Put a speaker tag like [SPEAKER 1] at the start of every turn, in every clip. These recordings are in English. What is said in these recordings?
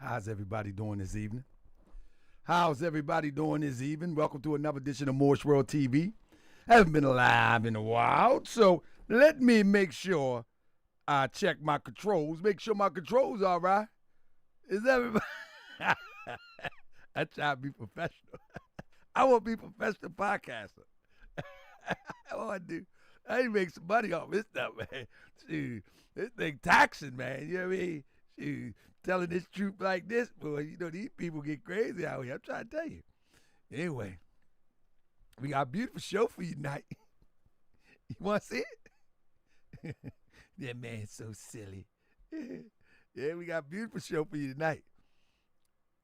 [SPEAKER 1] How's everybody doing this evening? How's everybody doing this evening? Welcome to another edition of Morse World TV. Haven't been live in a while, so let me make sure I check my controls. Make sure my controls are all right. Is everybody? I try to be professional. I want to be a professional podcaster. All I do, I need to make some money off this stuff, man. Shoot, this thing taxing, man. You know what I mean? Shoot, telling this truth like this, boy, you know, these people get crazy out here. I'm trying to tell you. Anyway, we got a beautiful show for you tonight. You want to see it? That man's so silly. Yeah, we got a beautiful show for you tonight.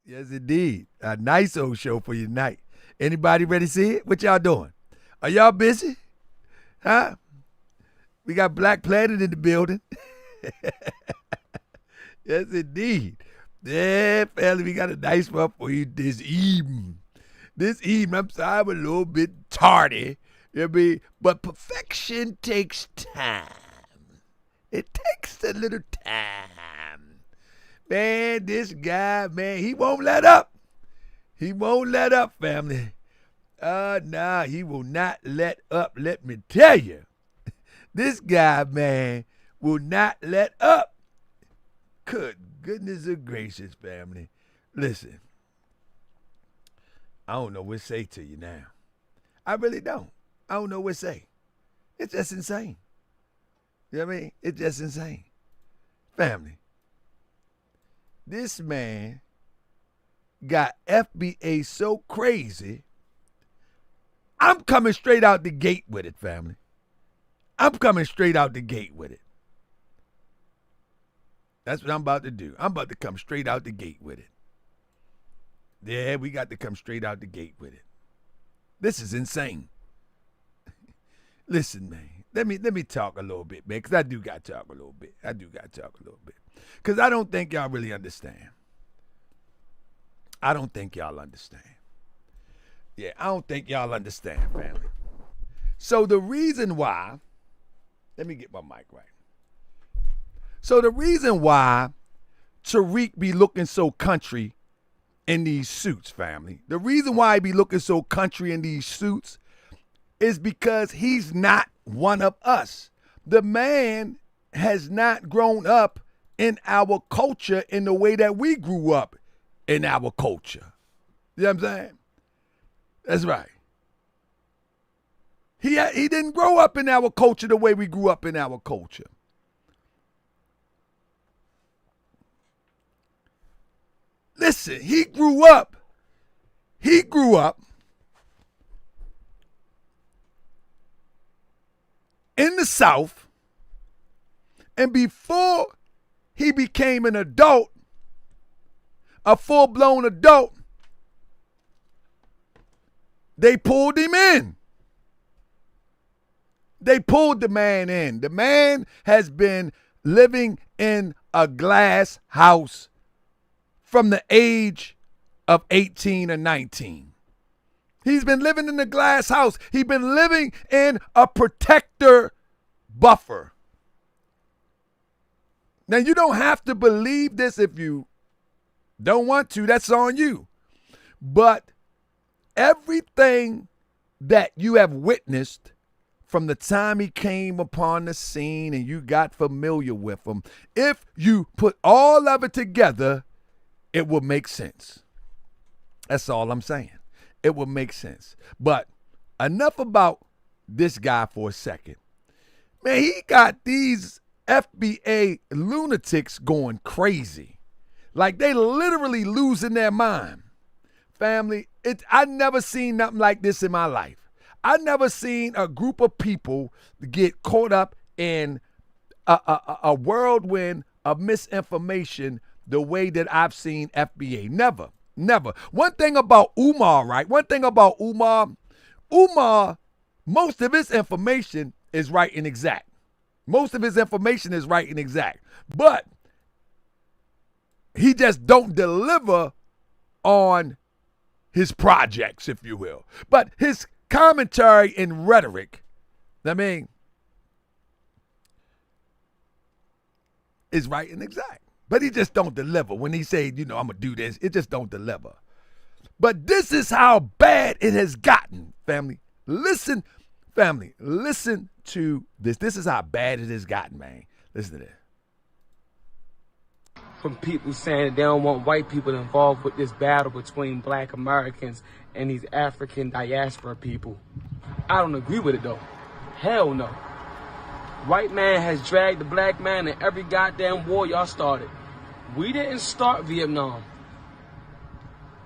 [SPEAKER 1] Yes, indeed. A nice old show for you tonight. Anybody ready to see it? What y'all doing? Are y'all busy? Huh? We got Black Planet in the building. Yes, indeed. Yeah, family, we got a nice one for you this evening. This evening, I'm sorry, I'm a little bit tardy. You know what I mean? But perfection takes time. It takes a little time. Man, this guy, man, he won't let up. He won't let up, family. Nah, he will not let up, let me tell you. This guy, man, will not let up. Good goodness gracious, family. Listen, I don't know what to say to you now. I really don't. I don't know what to say. It's just insane. You know what I mean? It's just insane. Family, this man got FBA so crazy, I'm coming straight out the gate with it, family. I'm coming straight out the gate with it. That's what I'm about to do. I'm about to come straight out the gate with it. Yeah, we got to come straight out the gate with it. This is insane. Listen, man. Let me talk a little bit, man, because I do got to talk a little bit. Because I don't think y'all really understand. I don't think y'all understand. Yeah, I don't think y'all understand, family. So the reason why, let me get my mic right. So the reason why TARIQ be looking so country in these suits, family, the reason why he be looking so country in these suits is because he's not one of us. The man has not grown up in our culture in the way that we grew up in our culture. You know what I'm saying? That's right. He didn't grow up in our culture the way we grew up in our culture. Listen, he grew up in the South, and before he became an adult, a full-blown adult, they pulled him in. They pulled the man in. The man has been living in a glass house from the age of 18 or 19. He's been living in a glass house. He's been living in a protector buffer. Now, you don't have to believe this if you don't want to. That's on you. But everything that you have witnessed from the time he came upon the scene and you got familiar with him, if you put all of it together, it will make sense. That's all I'm saying. It will make sense. But enough about this guy for a second. Man, he got these FBA lunatics going crazy. Like they literally losing their mind. Family, I never seen nothing like this in my life. I never seen a group of people get caught up in a whirlwind of misinformation the way that I've seen FBA. Never. One thing about Umar, right? Umar, most of his information is right and exact. But he just don't deliver on his projects, if you will. But his commentary and rhetoric, is right and exact. But he just don't deliver. When he say, you know, I'm going to do this, it just don't deliver. But this is how bad it has gotten, family. Listen, family, listen to this. This is how bad it has gotten, man. Listen to this.
[SPEAKER 2] From people saying that they don't want white people involved with this battle between black Americans and these African diaspora people. I don't agree with it, though. Hell no. White man has dragged the black man in every goddamn war y'all started. We didn't start Vietnam.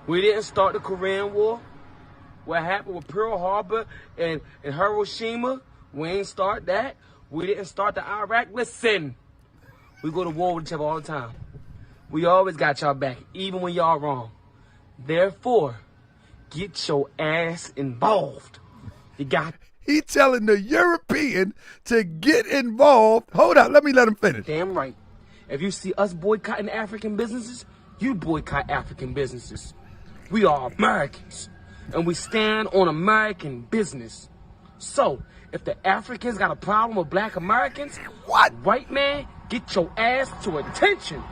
[SPEAKER 2] We didn't start the Korean War. What happened with Pearl Harbor and Hiroshima, we ain't start that. We didn't start the Iraq. Listen, we go to war with each other all the time. We always got y'all back, even when y'all wrong. Therefore, get your ass involved. You got.
[SPEAKER 1] He telling the European to get involved. Hold on, let him finish.
[SPEAKER 2] Damn right. If you see us boycotting African businesses, you boycott African businesses. We are Americans, and we stand on American business. So, if the Africans got a problem with black Americans,
[SPEAKER 1] what?
[SPEAKER 2] White man, get your ass to attention.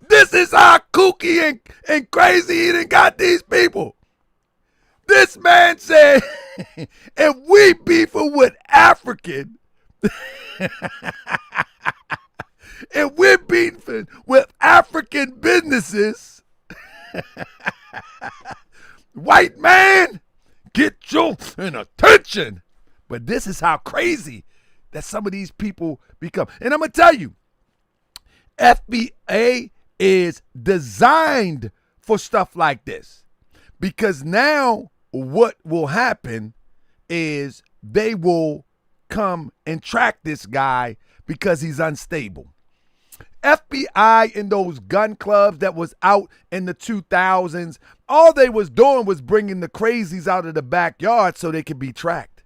[SPEAKER 1] This is how kooky and crazy he done got these people. This man said, if we beefing with African, if we're beefing with African businesses, white man, get your attention. But this is how crazy that some of these people become. And I'm going to tell you, FBA is designed for stuff like this, because now what will happen is they will come and track this guy because he's unstable. FBI in those gun clubs that was out in the 2000s, all they was doing was bringing the crazies out of the backyard so they could be tracked.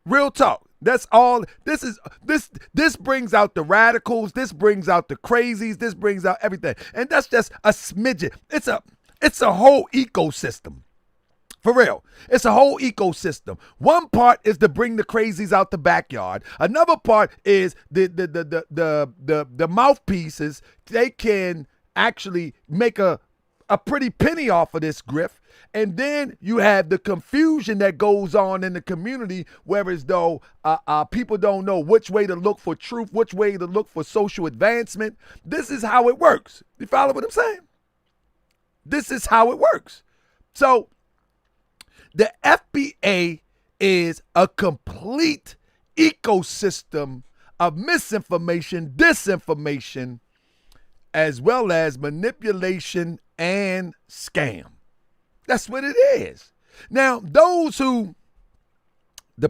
[SPEAKER 1] Real talk. That's all. This brings out the radicals. This brings out the crazies. This brings out everything. And that's just a smidgen. It's a whole ecosystem. For real. It's a whole ecosystem. One part is to bring the crazies out the backyard. Another part is the mouthpieces. They can actually make a pretty penny off of this grift. And then you have the confusion that goes on in the community, where as though people don't know which way to look for truth, which way to look for social advancement. This is how it works. You follow what I'm saying? This is how it works. So the FBA is a complete ecosystem of misinformation, disinformation, as well as manipulation and scam. That's what it is. Now, the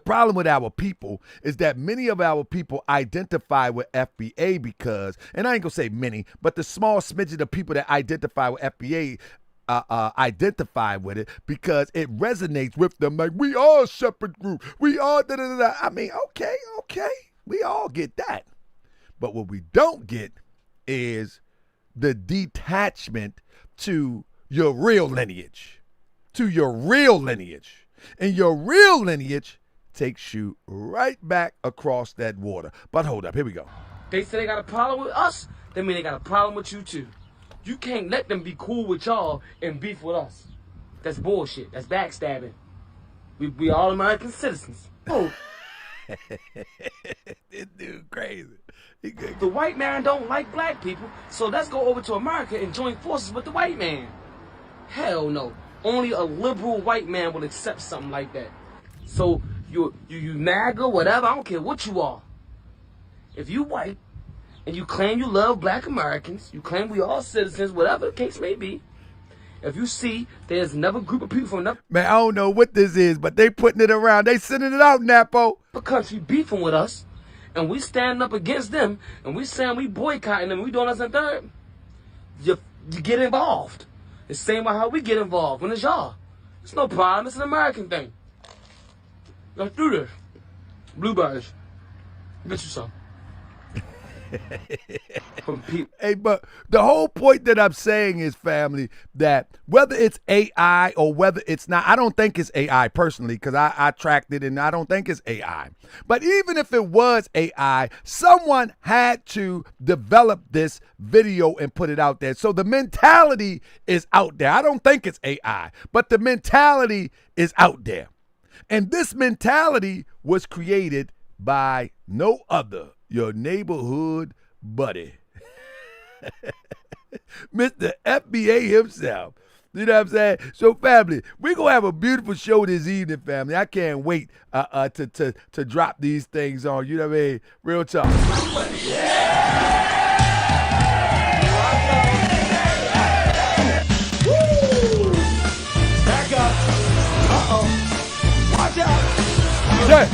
[SPEAKER 1] problem with our people is that many of our people identify with FBA because, and I ain't gonna say many, but the small smidgen of people that identify with FBA identify with it because it resonates with them. Like, we are a separate group. We are da-da-da-da. I mean, okay. We all get that. But what we don't get is the detachment to your real lineage. And your real lineage takes you right back across that water. But hold up, here we go.
[SPEAKER 2] They say they got a problem with us, that mean they got a problem with you too. You can't let them be cool with y'all and beef with us. That's bullshit. That's backstabbing. We all American citizens. Oh.
[SPEAKER 1] This dude crazy.
[SPEAKER 2] The white man don't like black people, so let's go over to America and join forces with the white man. Hell no. Only a liberal white man will accept something like that. So you MAGA, whatever, I don't care what you are. If you white and you claim you love black Americans, you claim we all citizens, whatever the case may be, if you see there's another group of people from another
[SPEAKER 1] man, I don't know what this is, but they putting it around. They sending it out, Napo.
[SPEAKER 2] country beefing with us, and we standing up against them, and we saying we boycotting them, we doing us and third, you get involved. The same way how we get involved when it's y'all. It's no problem. It's an American thing. Let's do this. Blueberries. Get you some. from people.
[SPEAKER 1] Hey, but the whole point that I'm saying is, family, that whether it's AI or whether it's not, I don't think it's AI personally, because I tracked it and I don't think it's AI. But even if it was AI, someone had to develop this video and put it out there. So the mentality is out there. I don't think it's AI, but the mentality is out there. And this mentality was created by no other, your neighborhood buddy, Mr. FBA himself. You know what I'm saying? So, family, we're going to have a beautiful show this evening, family. I can't wait to drop these things on. You know what I mean? Real talk.
[SPEAKER 3] Back up. Watch out.
[SPEAKER 1] Sure.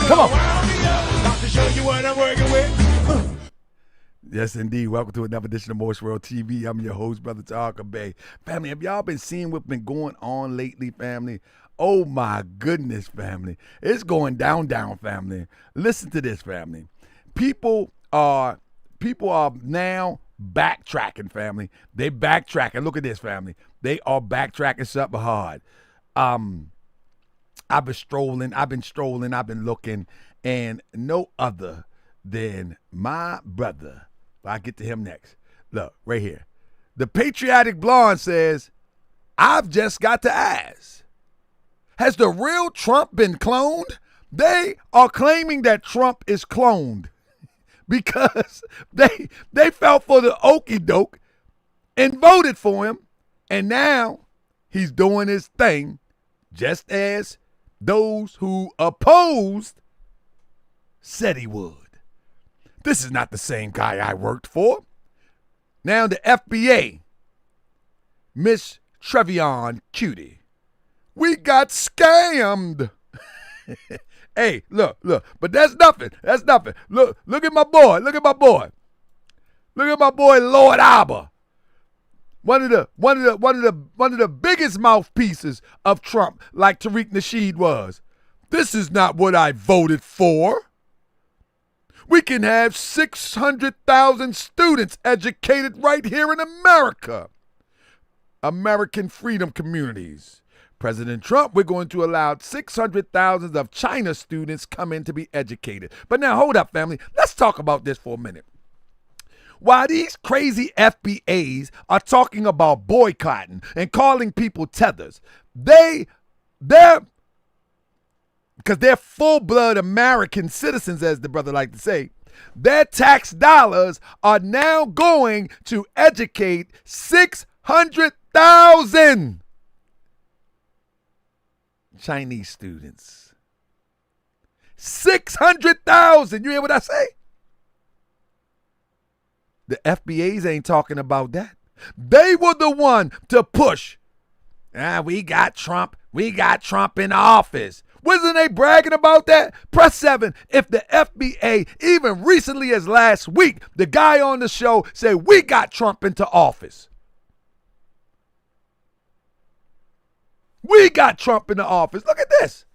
[SPEAKER 1] Come on.
[SPEAKER 3] About to show you what I'm working with.
[SPEAKER 1] Yes, indeed. Welcome to another edition of Moist World TV. I'm your host, Brother TARIQ. Family, have y'all been seeing what's been going on lately, family? Oh, my goodness, family. It's going down, family. Listen to this, family. People are now backtracking, family. They backtracking. Look at this, family. They are backtracking something hard. I've been strolling, I've been looking, and no other than my brother. I'll get to him next. Look, right here. The Patriotic Blonde says, I've just got to ask, has the real Trump been cloned? They are claiming that Trump is cloned because they fell for the okie doke and voted for him, and now he's doing his thing just as those who opposed said he would. This is not the same guy I worked for. Now the FBA, Miss Trevion Cutie, we got scammed. Hey, look, but that's nothing. Look at my boy. Look at my boy, Lord Abba. One of the biggest mouthpieces of Trump, like TARIQ Nasheed was. This is not what I voted for. We can have 600,000 students educated right here in America. American freedom communities. President Trump, we're going to allow 600,000 of China students come in to be educated. But now hold up, family. Let's talk about this for a minute. While these crazy FBAs are talking about boycotting and calling people tethers, they're because they're full-blood American citizens, as the brother like to say, their tax dollars are now going to educate 600,000 Chinese students. 600,000. You hear what I say? The FBAs ain't talking about that. They were the one to push. We got Trump in office. Wasn't they bragging about that? Press 7. If the FBA, even recently as last week, the guy on the show said, we got Trump into office. We got Trump in the office. Look at this.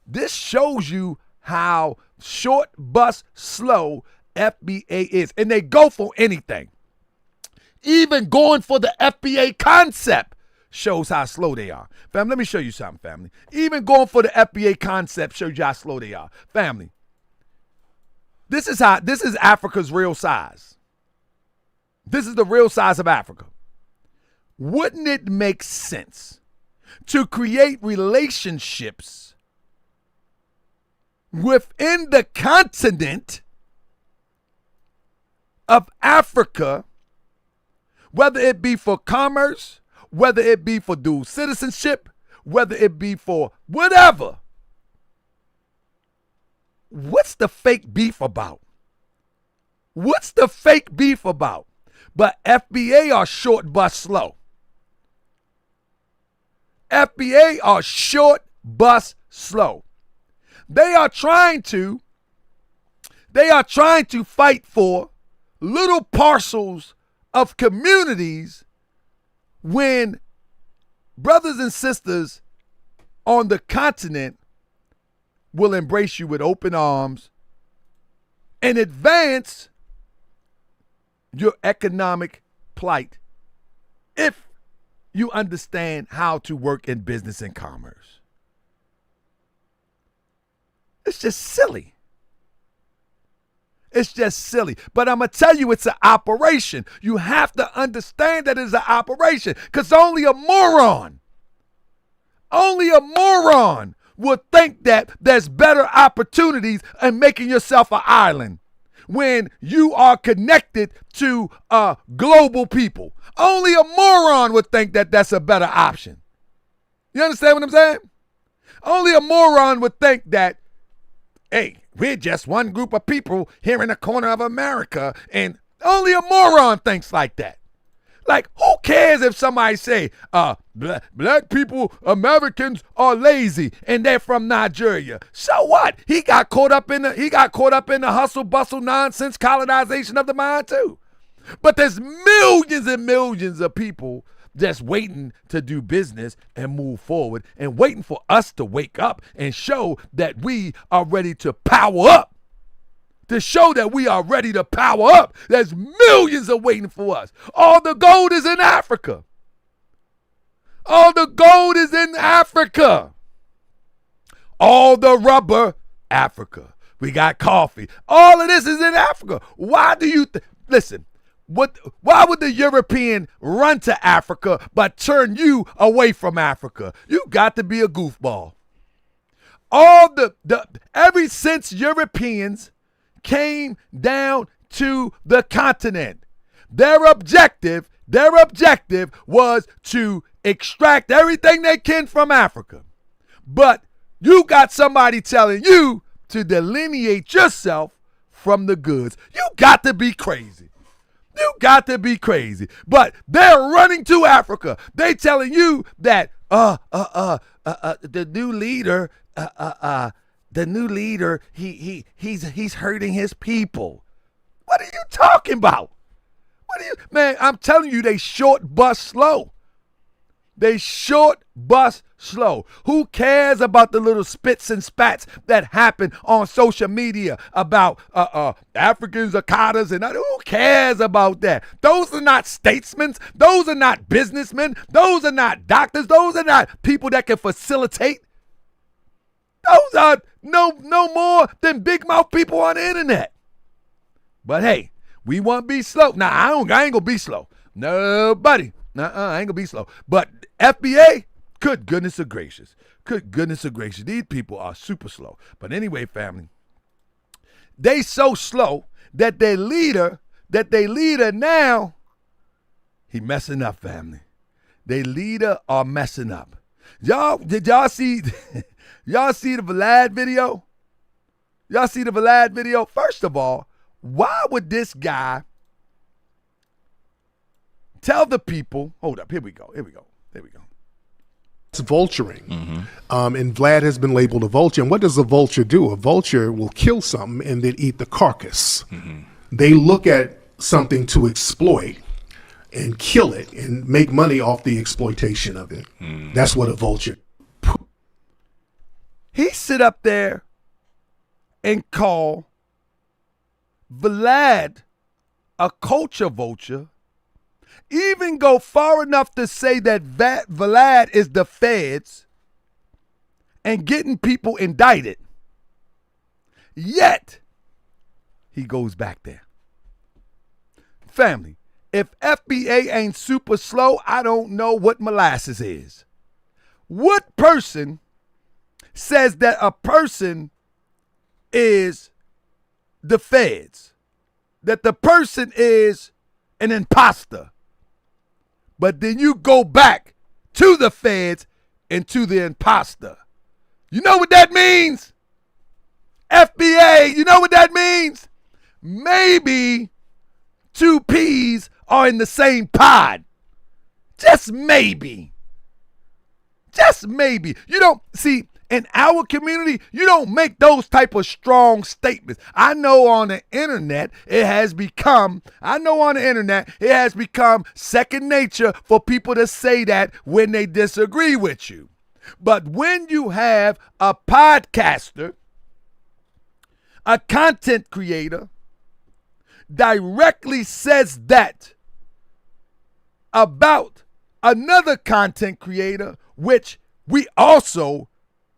[SPEAKER 1] This shows you how short bus slow FBA is. And they go for anything. Even going for the FBA concept shows how slow they are. Family, let me show you something, family. Even going for the FBA concept shows you how slow they are. Family, this is Africa's real size. This is the real size of Africa. Wouldn't it make sense to create relationships within the continent of Africa, whether it be for commerce, whether it be for dual citizenship, whether it be for whatever? What's the fake beef about? But FBA are short bus slow. FBA are short bus slow. They are trying to fight for little parcels of communities when brothers and sisters on the continent will embrace you with open arms and advance your economic plight if you understand how to work in business and commerce. It's just silly. It's just silly. But I'm going to tell you, it's an operation. You have to understand that it's an operation, because only a moron would think that there's better opportunities in making yourself an island when you are connected to global people. Only a moron would think that that's a better option. You understand what I'm saying? Only a moron would think that, hey, we're just one group of people here in the corner of America, and only a moron thinks like that. Like, who cares if somebody say, black people, Americans are lazy and they're from Nigeria? So what? He got caught up in the hustle bustle nonsense colonization of the mind too. But there's millions and millions of people just waiting to do business and move forward, and waiting for us to wake up and show that we are ready to power up. To show that we are ready to power up. There's millions of waiting for us. All the gold is in Africa. All the gold is in Africa. All the rubber, Africa. We got coffee. All of this is in Africa. Why do you listen? Why would the European run to Africa but turn you away from Africa? You got to be a goofball. Ever since Europeans came down to the continent, their objective was to extract everything they can from Africa. But you got somebody telling you to delineate yourself from the goods. You got to be crazy. You got to be crazy. But they're running to Africa. They telling you that the new leader he's hurting his people. What are you talking about? Man, I'm telling you, they short bus slow. They short bus slow. Who cares about the little spits and spats that happen on social media about Africans are cotters and who cares about that? Those are not statesmen. Those are not businessmen. Those are not doctors. Those are not people that can facilitate. Those are no more than big mouth people on the internet. But hey, we want to be slow. Nah, I ain't gonna be slow. Nobody. I ain't gonna be slow. But FBA, good goodness gracious. These people are super slow. But anyway, family, they so slow that their leader now, he messing up, family. Their leader are messing up. Did y'all see y'all see the Vlad video? Y'all see the Vlad video? First of all, why would this guy tell the people, hold up, here we go.
[SPEAKER 4] It's vulturing. And Vlad has been labeled a vulture. And what does a vulture do? A vulture will kill something and then eat the carcass. They look at something to exploit and kill it and make money off the exploitation of it. That's what a vulture.
[SPEAKER 1] He sit up there and call Vlad a culture vulture, even go far enough to say that Vlad is the feds and getting people indicted. Yet, he goes back there. Family, if FBA ain't super slow, I don't know what molasses is. What person says that a person is the feds, that the person is an imposter, but then you go back to the feds and to the imposter? You know what that means? FBA, you know what that means? Maybe two peas are in the same pod. Just maybe. Just maybe. You don't see, in our community, you don't make those type of strong statements. I know on the internet it has become second nature for people to say that when they disagree with you. But when you have a podcaster a content creator directly says that about another content creator, which we also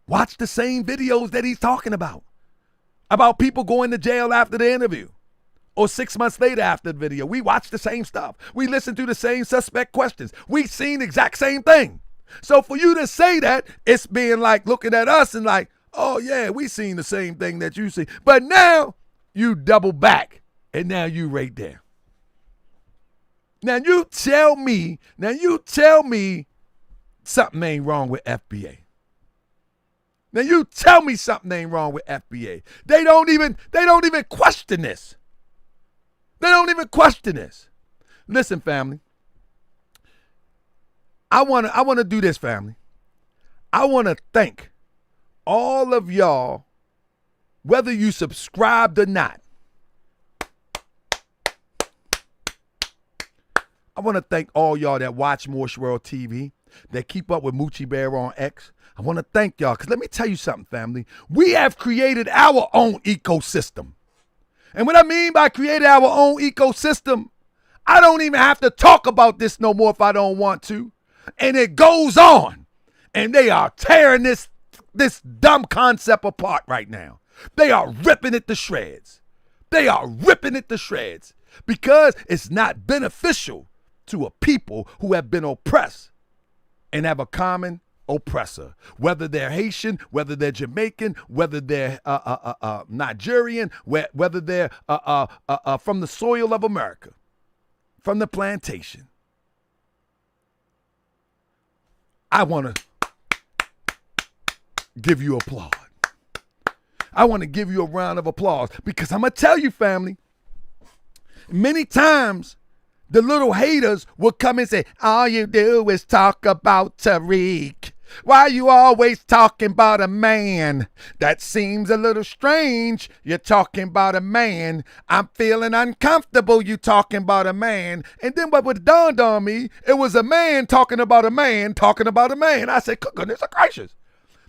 [SPEAKER 1] watch the same videos that he's talking about people going to jail after the interview or 6 months later after the video. We watch the same stuff. We listen to the same suspect questions. We've seen the exact same thing. So for you to say that, it's being like looking at us and like, oh yeah, we seen the same thing that you see. But now you double back and now you right there. Now you tell me something ain't wrong with FBA. Now you tell me something ain't wrong with FBA. They don't even question this. They don't even question this. Listen, family. I wanna do this, family. I wanna thank all of y'all, whether you subscribed or not. I want to thank all y'all that watch Moorish World TV, that keep up with Moochie Bear on X. I want to thank y'all, because let me tell you something, family. We have created our own ecosystem. And what I mean by created our own ecosystem, I don't even have to talk about this no more if I don't want to. And it goes on. And they are tearing this dumb concept apart right now. They are ripping it to shreds. They are ripping it to shreds because it's not beneficial to a people who have been oppressed and have a common oppressor, whether they're Haitian, whether they're Jamaican, whether they're Nigerian, whether they're from the soil of America, from the plantation. I want to give you applause. I want to give you a round of applause because I'm going to tell you, family, many times the little haters will come and say, all you do is talk about TARIQ. Why you always talking about a man? That seems a little strange. You're talking about a man. I'm feeling uncomfortable you talking about a man. And then what dawned on me, it was a man talking about a man talking about a man. I said, goodness gracious.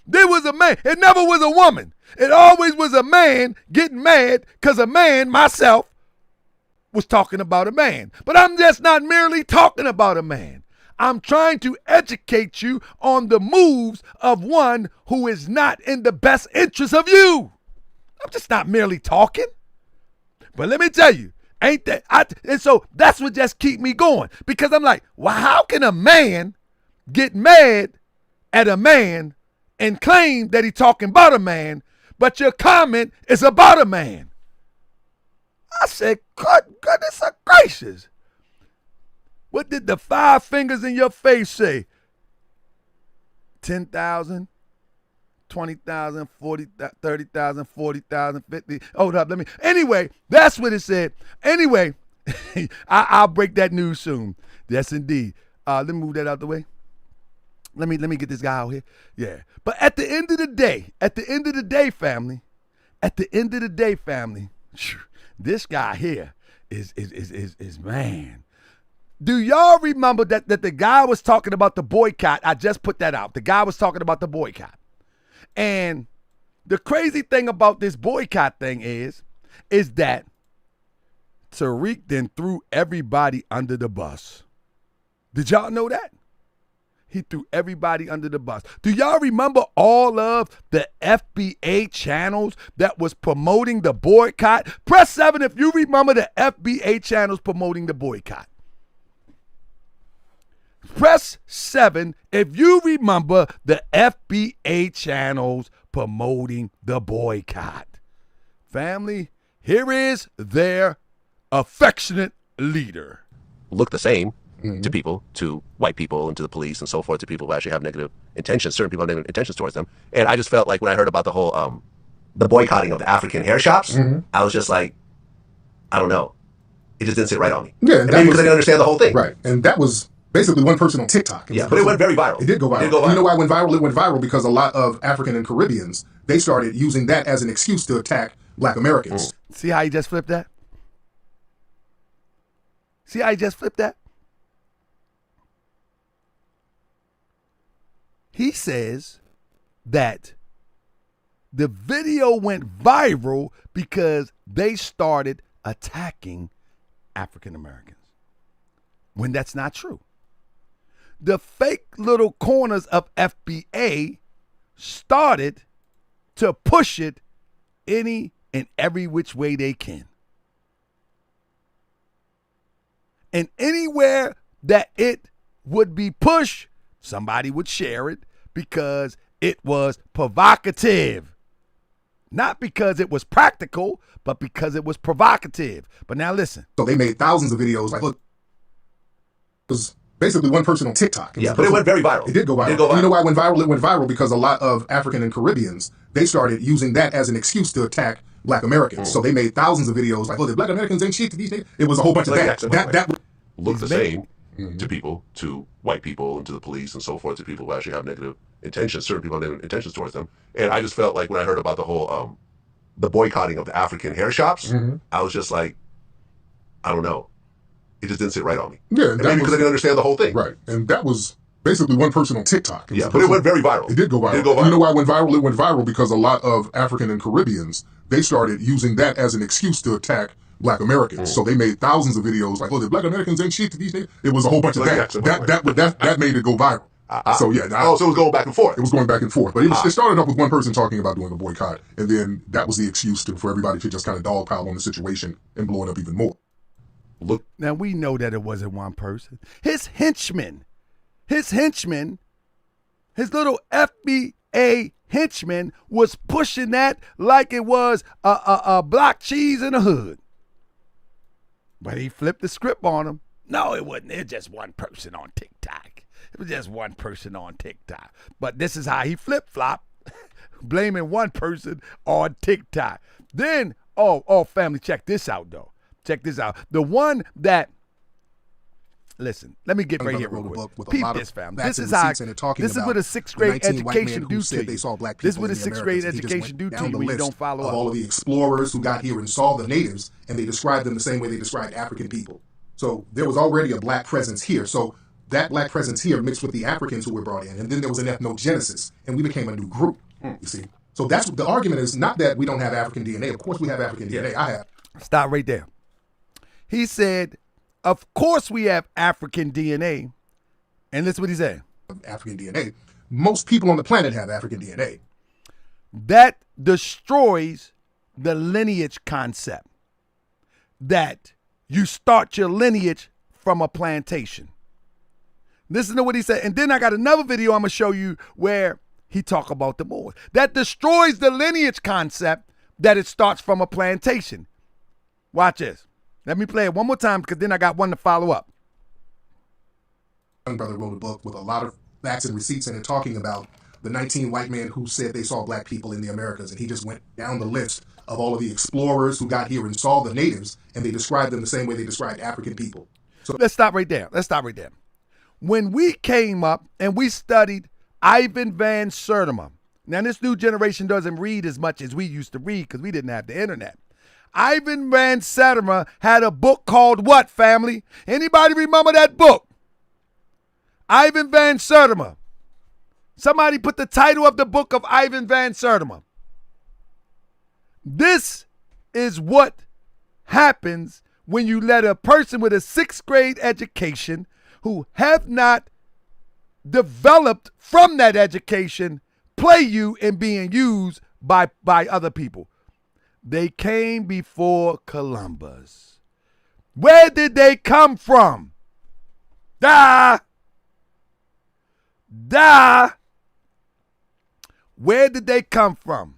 [SPEAKER 1] There was a man. It never was a woman. It always was a man getting mad because a man, myself, was talking about a man. But I'm just not merely talking about a man. I'm trying to educate you on the moves of one who is not in the best interest of you. I'm just not merely talking. But let me tell you, ain't that, and so that's what just keep me going. Because I'm like, well, how can a man get mad at a man and claim that he's talking about a man, but your comment is about a man? I said, goodness gracious. What did the 5 fingers in your face say? 10,000, 20,000, 40,000, 30,000, 40,000, 50. Hold up, Anyway, that's what it said. Anyway, I'll break that news soon. Yes, indeed. Let me move that out the way. Let me get this guy out here. Yeah. But at the end of the day, family, this guy here is man. Do y'all remember that the guy was talking about the boycott? I just put that out. The guy was talking about the boycott. And the crazy thing about this boycott thing is that TARIQ then threw everybody under the bus. Did y'all know that? He threw everybody under the bus. Do y'all remember all of the FBA channels that was promoting the boycott? Press 7 if you remember the FBA channels promoting the boycott. Press 7 if you remember the FBA channels promoting the boycott. Family, here is their affectionate leader.
[SPEAKER 5] Look the same to people, to white people and to the police and so forth, to people who actually have negative intentions. Certain people have negative intentions towards them. And I just felt like when I heard about the whole the boycotting of the African hair shops, I was just like, I don't know. It just didn't sit right on me.
[SPEAKER 4] Yeah,
[SPEAKER 5] maybe because I didn't understand the whole thing.
[SPEAKER 4] Right. And that was basically one person on TikTok.
[SPEAKER 5] Yeah, but it went very viral.
[SPEAKER 4] It did go viral. You know why it went viral? It went viral because a lot of African and Caribbeans, they started using that as an excuse to attack Black Americans.
[SPEAKER 1] See how he just flipped that? See how he just flipped that? He says that The video went viral because they started attacking African Americans, when that's not true. The fake little corners of FBA started to push it any and every which way they can. And anywhere that it would be pushed, somebody would share it because it was provocative. Not because it was practical, but because it was provocative. But now listen.
[SPEAKER 6] So they made thousands of videos. Like, look, it was basically one person on TikTok.
[SPEAKER 5] Yeah, but it went very viral.
[SPEAKER 6] It did go viral. And you know why it went viral? It went viral because a lot of African and Caribbeans, they started using that as an excuse to attack Black Americans. So they made thousands of videos like, oh, the Black Americans ain't shit to these days. It was a whole bunch of that. That
[SPEAKER 5] look the same to people, to white people, and to the police, and so forth, to people who actually have negative intentions. Certain people have negative intentions towards them. And I just felt like when I heard about the whole, the boycotting of the African hair shops, I was just like, I don't know. It just didn't sit right on me.
[SPEAKER 6] Yeah,
[SPEAKER 5] and maybe because I didn't understand the whole thing.
[SPEAKER 6] Right, and that was basically one person on TikTok.
[SPEAKER 5] Yeah, but it went very viral.
[SPEAKER 6] It did go viral. You know why it went viral? It went viral because a lot of African and Caribbeans, they started using that as an excuse to attack Black Americans. So they made thousands of videos like, oh, the Black Americans ain't shit to these days. It was a whole bunch of that. That made it go viral. So yeah.
[SPEAKER 5] So it was going back and forth.
[SPEAKER 6] It was going back and forth. But it started off with one person talking about doing a boycott, and then that was the excuse for everybody to just kind of dogpile on the situation and blow it up even more.
[SPEAKER 5] Look.
[SPEAKER 1] Now we know that it wasn't one person. His henchmen, his little FBA henchman was pushing that like it was a block cheese in the hood. But he flipped the script on him. No, it wasn't. It's just one person on TikTok. It was just one person on TikTok. But this is how he flip-flop, blaming one person on TikTok. Then, family, check this out, though. Check this out. The one that, listen, let me get right here real quick. Peep this, fam. This is what a sixth grade education do to you. This is what a sixth grade education do to you when you don't follow up.
[SPEAKER 6] All of the explorers who got here and saw the natives, and they described them the same way they described African people. So there was already a Black presence here. So that Black presence here mixed with the Africans who were brought in, and then there was an ethnogenesis, and we became a new group. You see? So that's the argument is not that we don't have African DNA. Of course we have African DNA. I have.
[SPEAKER 1] Stop right there. He said, of course we have African DNA. And listen what he said.
[SPEAKER 6] African DNA. Most people on the planet have African DNA.
[SPEAKER 1] That destroys the lineage concept. That you start your lineage from a plantation. Listen to what he said. And then I got another video I'm going to show you where he talk about the Moors. That destroys the lineage concept that it starts from a plantation. Watch this. Let me play it one more time because then I got one to follow up.
[SPEAKER 6] Young brother wrote a book with a lot of facts and receipts in it talking about the 19 white men who said they saw Black people in the Americas. And he just went down the list of all of the explorers who got here and saw the natives, and they described them the same way they described African people. So
[SPEAKER 1] let's stop right there. When we came up and we studied Ivan Van Sertima, now this new generation doesn't read as much as we used to read because we didn't have the internet. Ivan Van Sertima had a book called what, family? Anybody remember that book? Ivan Van Sertima. Somebody put the title of the book of Ivan Van Sertima. This is what happens when you let a person with a sixth grade education who have not developed from that education play you in being used by other people. They came before Columbus. Where did they come from? Where did they come from?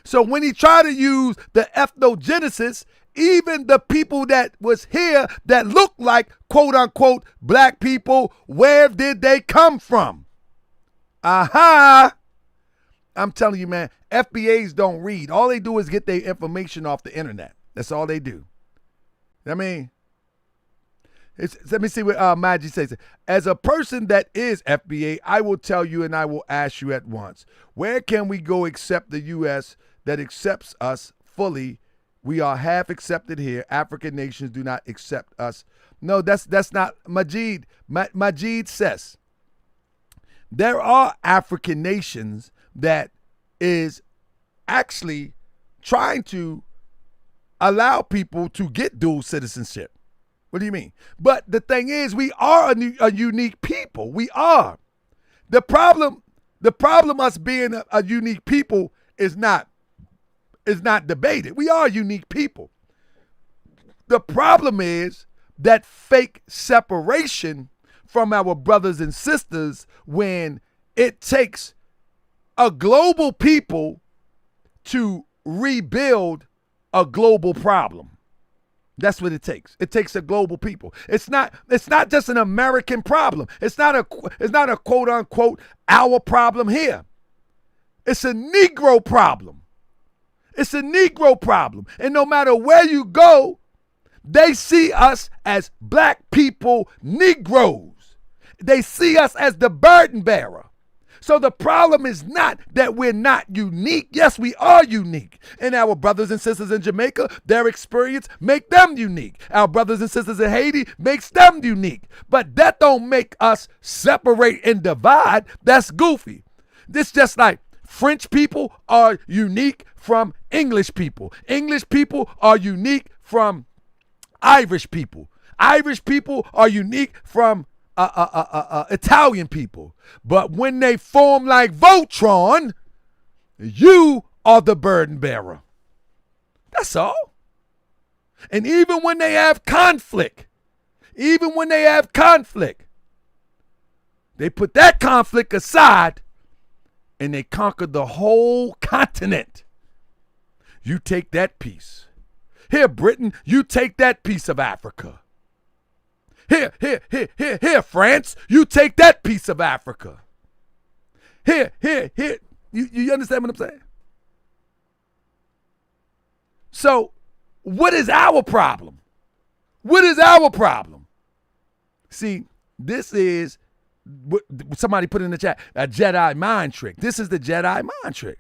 [SPEAKER 1] So when he tried to use the ethnogenesis, even the people that was here that looked like quote unquote Black people, where did they come from? Aha! I'm telling you, man, FBAs don't read. All they do is get their information off the internet. That's all they do. I mean, let me see what Maggie says. As a person that is FBA, I will tell you and I will ask you at once, where can we go except the U.S. that accepts us fully? We are half accepted here. African nations do not accept us. No, that's not Majid. Majid says there are African nations that is actually trying to allow people to get dual citizenship. What do you mean? But the thing is, we are a unique people. We are. The problem us being a unique people is not debated. We are unique people. The problem is that fake separation from our brothers and sisters when it takes a global people to rebuild a global problem. That's what it takes. It takes a global people. It's not just an American problem. It's not a quote unquote our problem here. It's a Negro problem. It's a Negro problem. And no matter where you go, they see us as black people, Negroes. They see us as the burden bearer. So the problem is not that we're not unique. Yes, we are unique. And our brothers and sisters in Jamaica, their experience make them unique. Our brothers and sisters in Haiti makes them unique. But that don't make us separate and divide. That's goofy. This just like French people are unique from English people. English people are unique from Irish people. Irish people are unique from Italian people. But when they form like Voltron, you are the burden bearer. That's all. And even when they have conflict, they put that conflict aside and they conquer the whole continent. You take that piece. Here, Britain, you take that piece of Africa. Here, France, you take that piece of Africa. Here. You understand what I'm saying? So, what is our problem? What is our problem? See, this is what somebody put in the chat, a Jedi mind trick. This is the Jedi mind trick.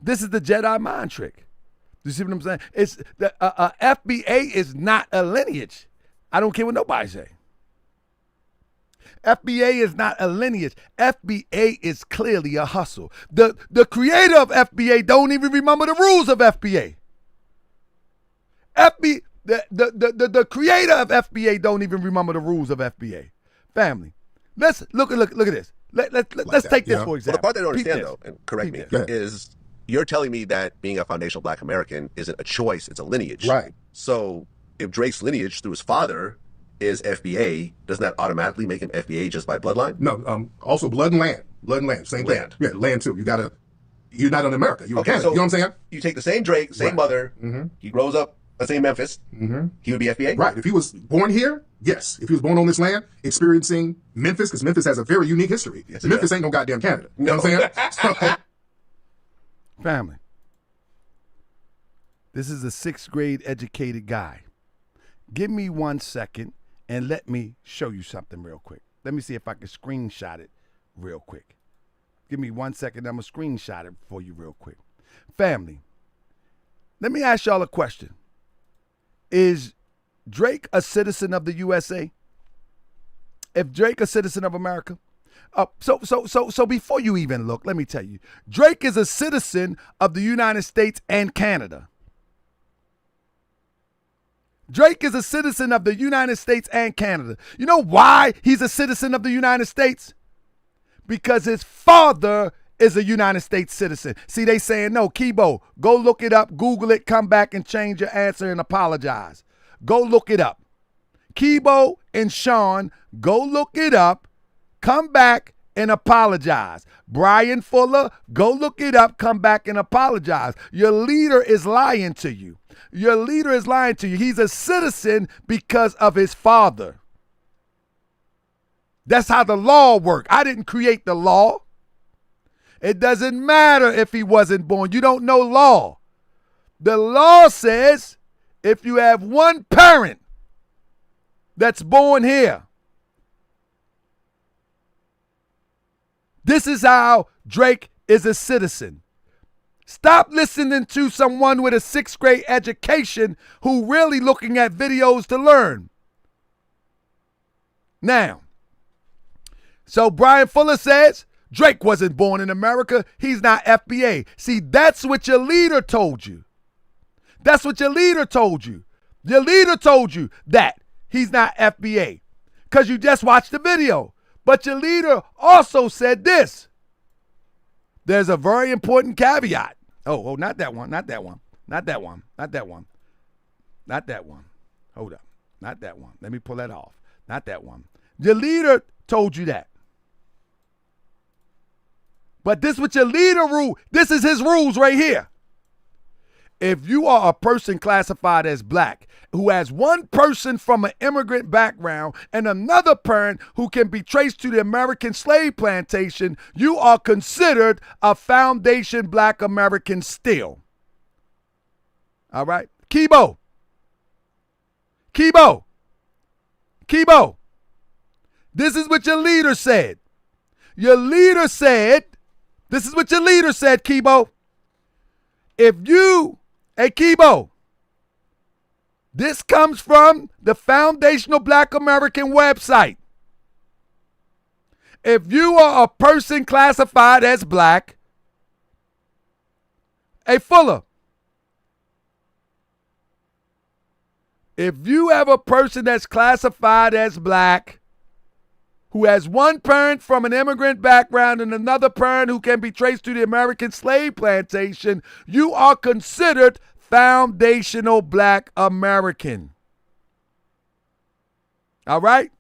[SPEAKER 1] This is the Jedi mind trick. You see what I'm saying? It's the FBA is not a lineage. I don't care what nobody say. FBA is not a lineage. FBA is clearly a hustle. The creator of FBA don't even remember the rules of FBA. The creator of FBA don't even remember the rules of FBA. Family, let's look at this. Let's take this for example.
[SPEAKER 5] Well, the part that I don't understand though, and correct me, is you're telling me that being a foundational black American isn't a choice, it's a lineage.
[SPEAKER 6] Right.
[SPEAKER 5] So if Drake's lineage through his father is FBA, doesn't that automatically make him FBA just by bloodline?
[SPEAKER 6] No, also blood and land. Same
[SPEAKER 5] Land.
[SPEAKER 6] thing. Yeah, land too. You're not in America. You're in Canada.
[SPEAKER 5] So
[SPEAKER 6] you know what I'm saying?
[SPEAKER 5] You take the same Drake, same mother, he grows up, let's say in Memphis, he would be FBA?
[SPEAKER 6] Right. If he was born here, yes. If he was born on this land, experiencing Memphis, because Memphis has a very unique history.
[SPEAKER 5] Yes,
[SPEAKER 6] Memphis ain't no goddamn Canada. You know what I'm saying?
[SPEAKER 1] Family, this is a 6th grade educated guy. Give me 1 second and let me show you something real quick. Let me see if I can screenshot it real quick. Give me 1 second. I'm going to screenshot it for you real quick. Family, let me ask y'all a question. Is Drake a citizen of the USA? If Drake a citizen of America? So before you even look, let me tell you, Drake is a citizen of the United States and Canada. Drake is a citizen of the United States and Canada. You know why he's a citizen of the United States? Because his father is a United States citizen. See, they saying, no, Kibo, go look it up, Google it, come back and change your answer and apologize. Go look it up. Kibo and Sean, go look it up, come back and apologize. Brian Fuller, go look it up, come back and apologize. Your leader is lying to you. Your leader is lying to you. He's a citizen because of his father. That's how the law works. I didn't create the law. It doesn't matter if he wasn't born. You don't know law. The law says if you have one parent that's born here, this is how Drake is a citizen. Stop listening to someone with a 6th grade education who really looking at videos to learn. Now, so Brian Fuller says, Drake wasn't born in America. He's not FBA. See, that's what your leader told you. That's what your leader told you. Your leader told you that he's not FBA because you just watched the video. But your leader also said this. There's a very important caveat. Oh, not that one, not that one, not that one, not that one, not that one. Hold up, not that one. Let me pull that off. Not that one. Your leader told you that. But this is what your leader rule. This is his rules right here. If you are a person classified as black who has one person from an immigrant background and another parent who can be traced to the American slave plantation, you are considered a foundation black American still. All right? Kibo. This is what your leader said. Your leader said, this is what your leader said, Kibo. If you, hey, Kibo, this comes from the Foundational Black American website. If you are a person classified as black, hey, Fuller, if you have a person that's classified as black, who has one parent from an immigrant background and another parent who can be traced to the American slave plantation, you are considered foundational black American. All right?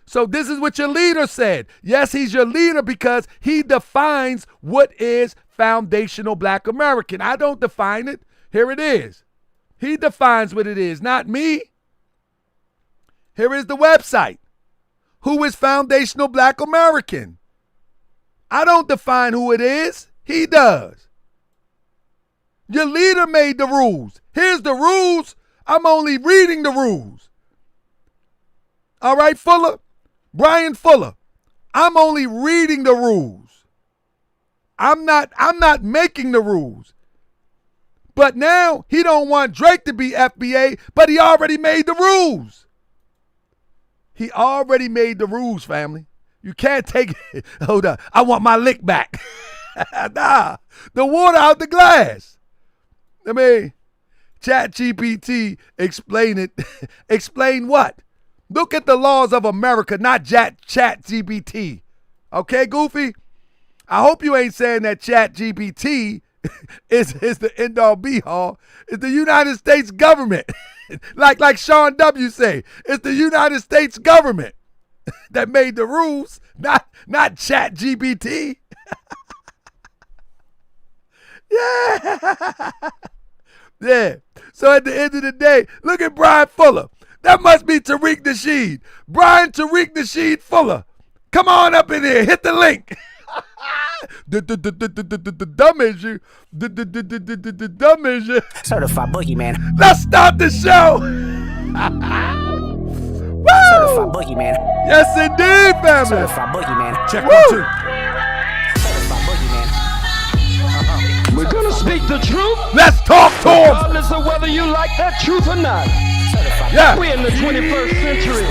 [SPEAKER 1] So this is what your leader said. Yes, he's your leader because he defines what is foundational black American. I don't define it. Here it is. He defines what it is, not me. Here is the website. Who is foundational black American? I don't define who it is. He does. Your leader made the rules. Here's the rules. I'm only reading the rules. All right, Fuller? Brian Fuller. I'm only reading the rules. I'm not making the rules. But now he don't want Drake to be FBA, but he already made the rules. He already made the rules, family. You can't take it. Hold up. I want my lick back. Nah. The water out the glass. I mean, ChatGPT, explain it. Explain what? Look at the laws of America, not ChatGPT. Okay, Goofy? I hope you ain't saying that ChatGPT is the end-all be-all. It's the United States government. like Sean W. say, it's the United States government that made the rules, not ChatGPT. Yeah. Yeah. So at the end of the day, look at Brian Fuller. That must be TARIQ NASHEED. Brian TARIQ NASHEED Fuller. Come on up in here. Hit the link. The dumb issue. The dumb issue.
[SPEAKER 7] Certified boogeyman.
[SPEAKER 1] Let's start the show.
[SPEAKER 7] Certified boogeyman.
[SPEAKER 1] Yes, indeed, family.
[SPEAKER 7] Certified boogeyman.
[SPEAKER 1] Check 1, 2.
[SPEAKER 7] Certified boogeyman.
[SPEAKER 8] We're gonna speak the truth,
[SPEAKER 1] Let's talk to him.
[SPEAKER 8] regardless of whether you like that truth or not.
[SPEAKER 7] Certified.
[SPEAKER 1] Yeah.
[SPEAKER 8] We're in the 21st century.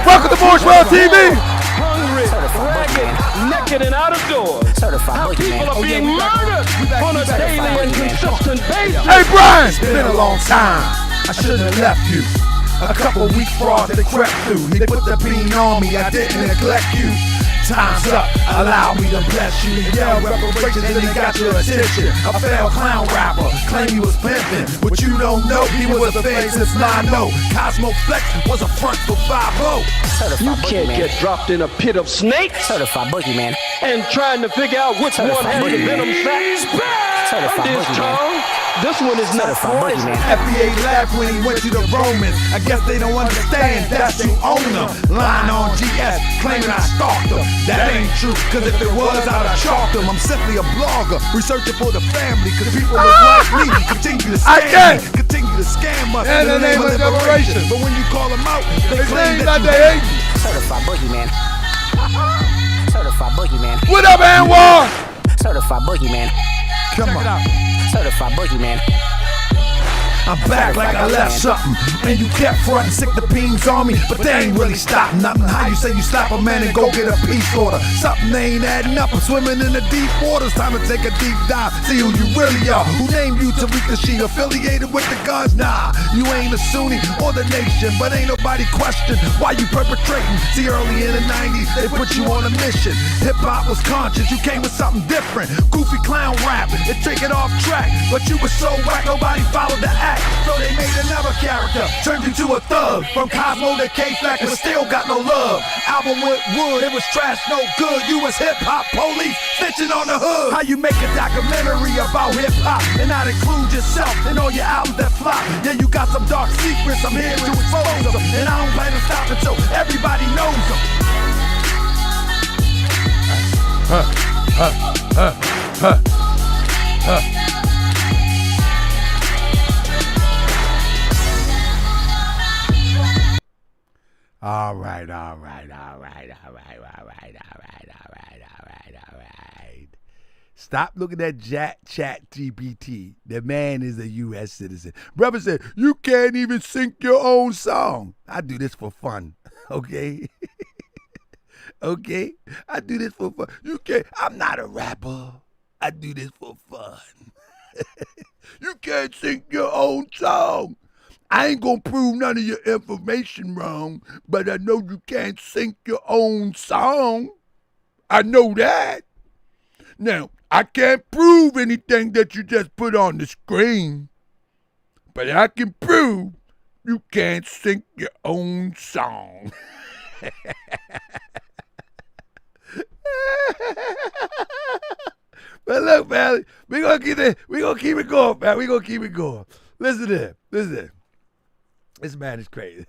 [SPEAKER 1] Welcome to World TV.
[SPEAKER 8] Hungry, ragged, naked, and out of doors.
[SPEAKER 7] Certified
[SPEAKER 8] How people
[SPEAKER 7] boogeyman.
[SPEAKER 8] are being murdered on a daily and consistent basis.
[SPEAKER 1] Hey, Brian. It's been a long time. I shouldn't have left you. A couple weak frauds that crept through. They put the bean on me. I didn't neglect you. Time's up, allow me to bless you. Yeah, reparations and they got your attention. A failed clown rapper, claim he was pimping. What you don't know, he was a fan since 9-0. Cosmo Flex was a front for 5-0.
[SPEAKER 7] Certified
[SPEAKER 8] You can't
[SPEAKER 7] boogeyman.
[SPEAKER 8] get dropped in a pit of snakes
[SPEAKER 7] Certified boogeyman.
[SPEAKER 8] and trying to figure out which one
[SPEAKER 7] Certified
[SPEAKER 8] has the
[SPEAKER 7] boogeyman.
[SPEAKER 8] venom sac.
[SPEAKER 7] Certified
[SPEAKER 8] I'm this
[SPEAKER 7] boogeyman.
[SPEAKER 8] tall. This one is not
[SPEAKER 7] Certified
[SPEAKER 8] poison.
[SPEAKER 7] boogeyman.
[SPEAKER 1] FBA laughed when he went to the Romans. I guess they don't understand that's you own them. Lying on GS, claiming I stalked them. That ain't true, cause if it was, I'd have chalked them. I'm simply a blogger, researching for the family. Cause people look like me, continue to scam me, continue to scam us in the name of liberation. But when you call them out, they claim that you hate me.
[SPEAKER 7] Certified boogeyman. Certified boogeyman.
[SPEAKER 1] What up, Anwar?
[SPEAKER 7] Certified boogeyman.
[SPEAKER 1] Come on.
[SPEAKER 7] Certified boogeyman.
[SPEAKER 1] I'm back like I left something. And you kept frontin' sick the beans on me, but they ain't really stopped nothing. How you say you slap a man and go get a peace order? Something ain't adding up. I'm swimming in the deep waters. Time to take a deep dive. See who you really are. Who named you Tariq Nasheed? Affiliated with the guns? Nah, you ain't a Sunni or the nation, but ain't nobody question why you perpetrating. See, early in the 90s, they put you on a mission. Hip-hop was conscious, you came with something different. Goofy clown rap, it took it off track, but you were so whack, nobody followed the act. So they made another character, turned you to a thug. From Cosmo to K-Flack, but still got no love. Album with Wood, it was trash, no good. You was hip-hop police, snitching on the hood. How you make a documentary about hip-hop and not include yourself in all your albums that flop? Yeah, you got some dark secrets, I'm here to expose them, and I don't plan to stop until everybody knows them. All right. Stop looking at Chat GPT. The man is a U.S. citizen. Brother said, you can't even sync your own song. I do this for fun, okay? Okay? I do this for fun. You can't. I'm not a rapper. I do this for fun. You can't sync your own song. I ain't gonna prove none of your information wrong, but I know you can't sync your own song. I know that. Now, I can't prove anything that you just put on the screen, but I can prove you can't sync your own song. But look, man, we gonna keep it going, man. We gonna keep it going. Listen to this. This man is crazy.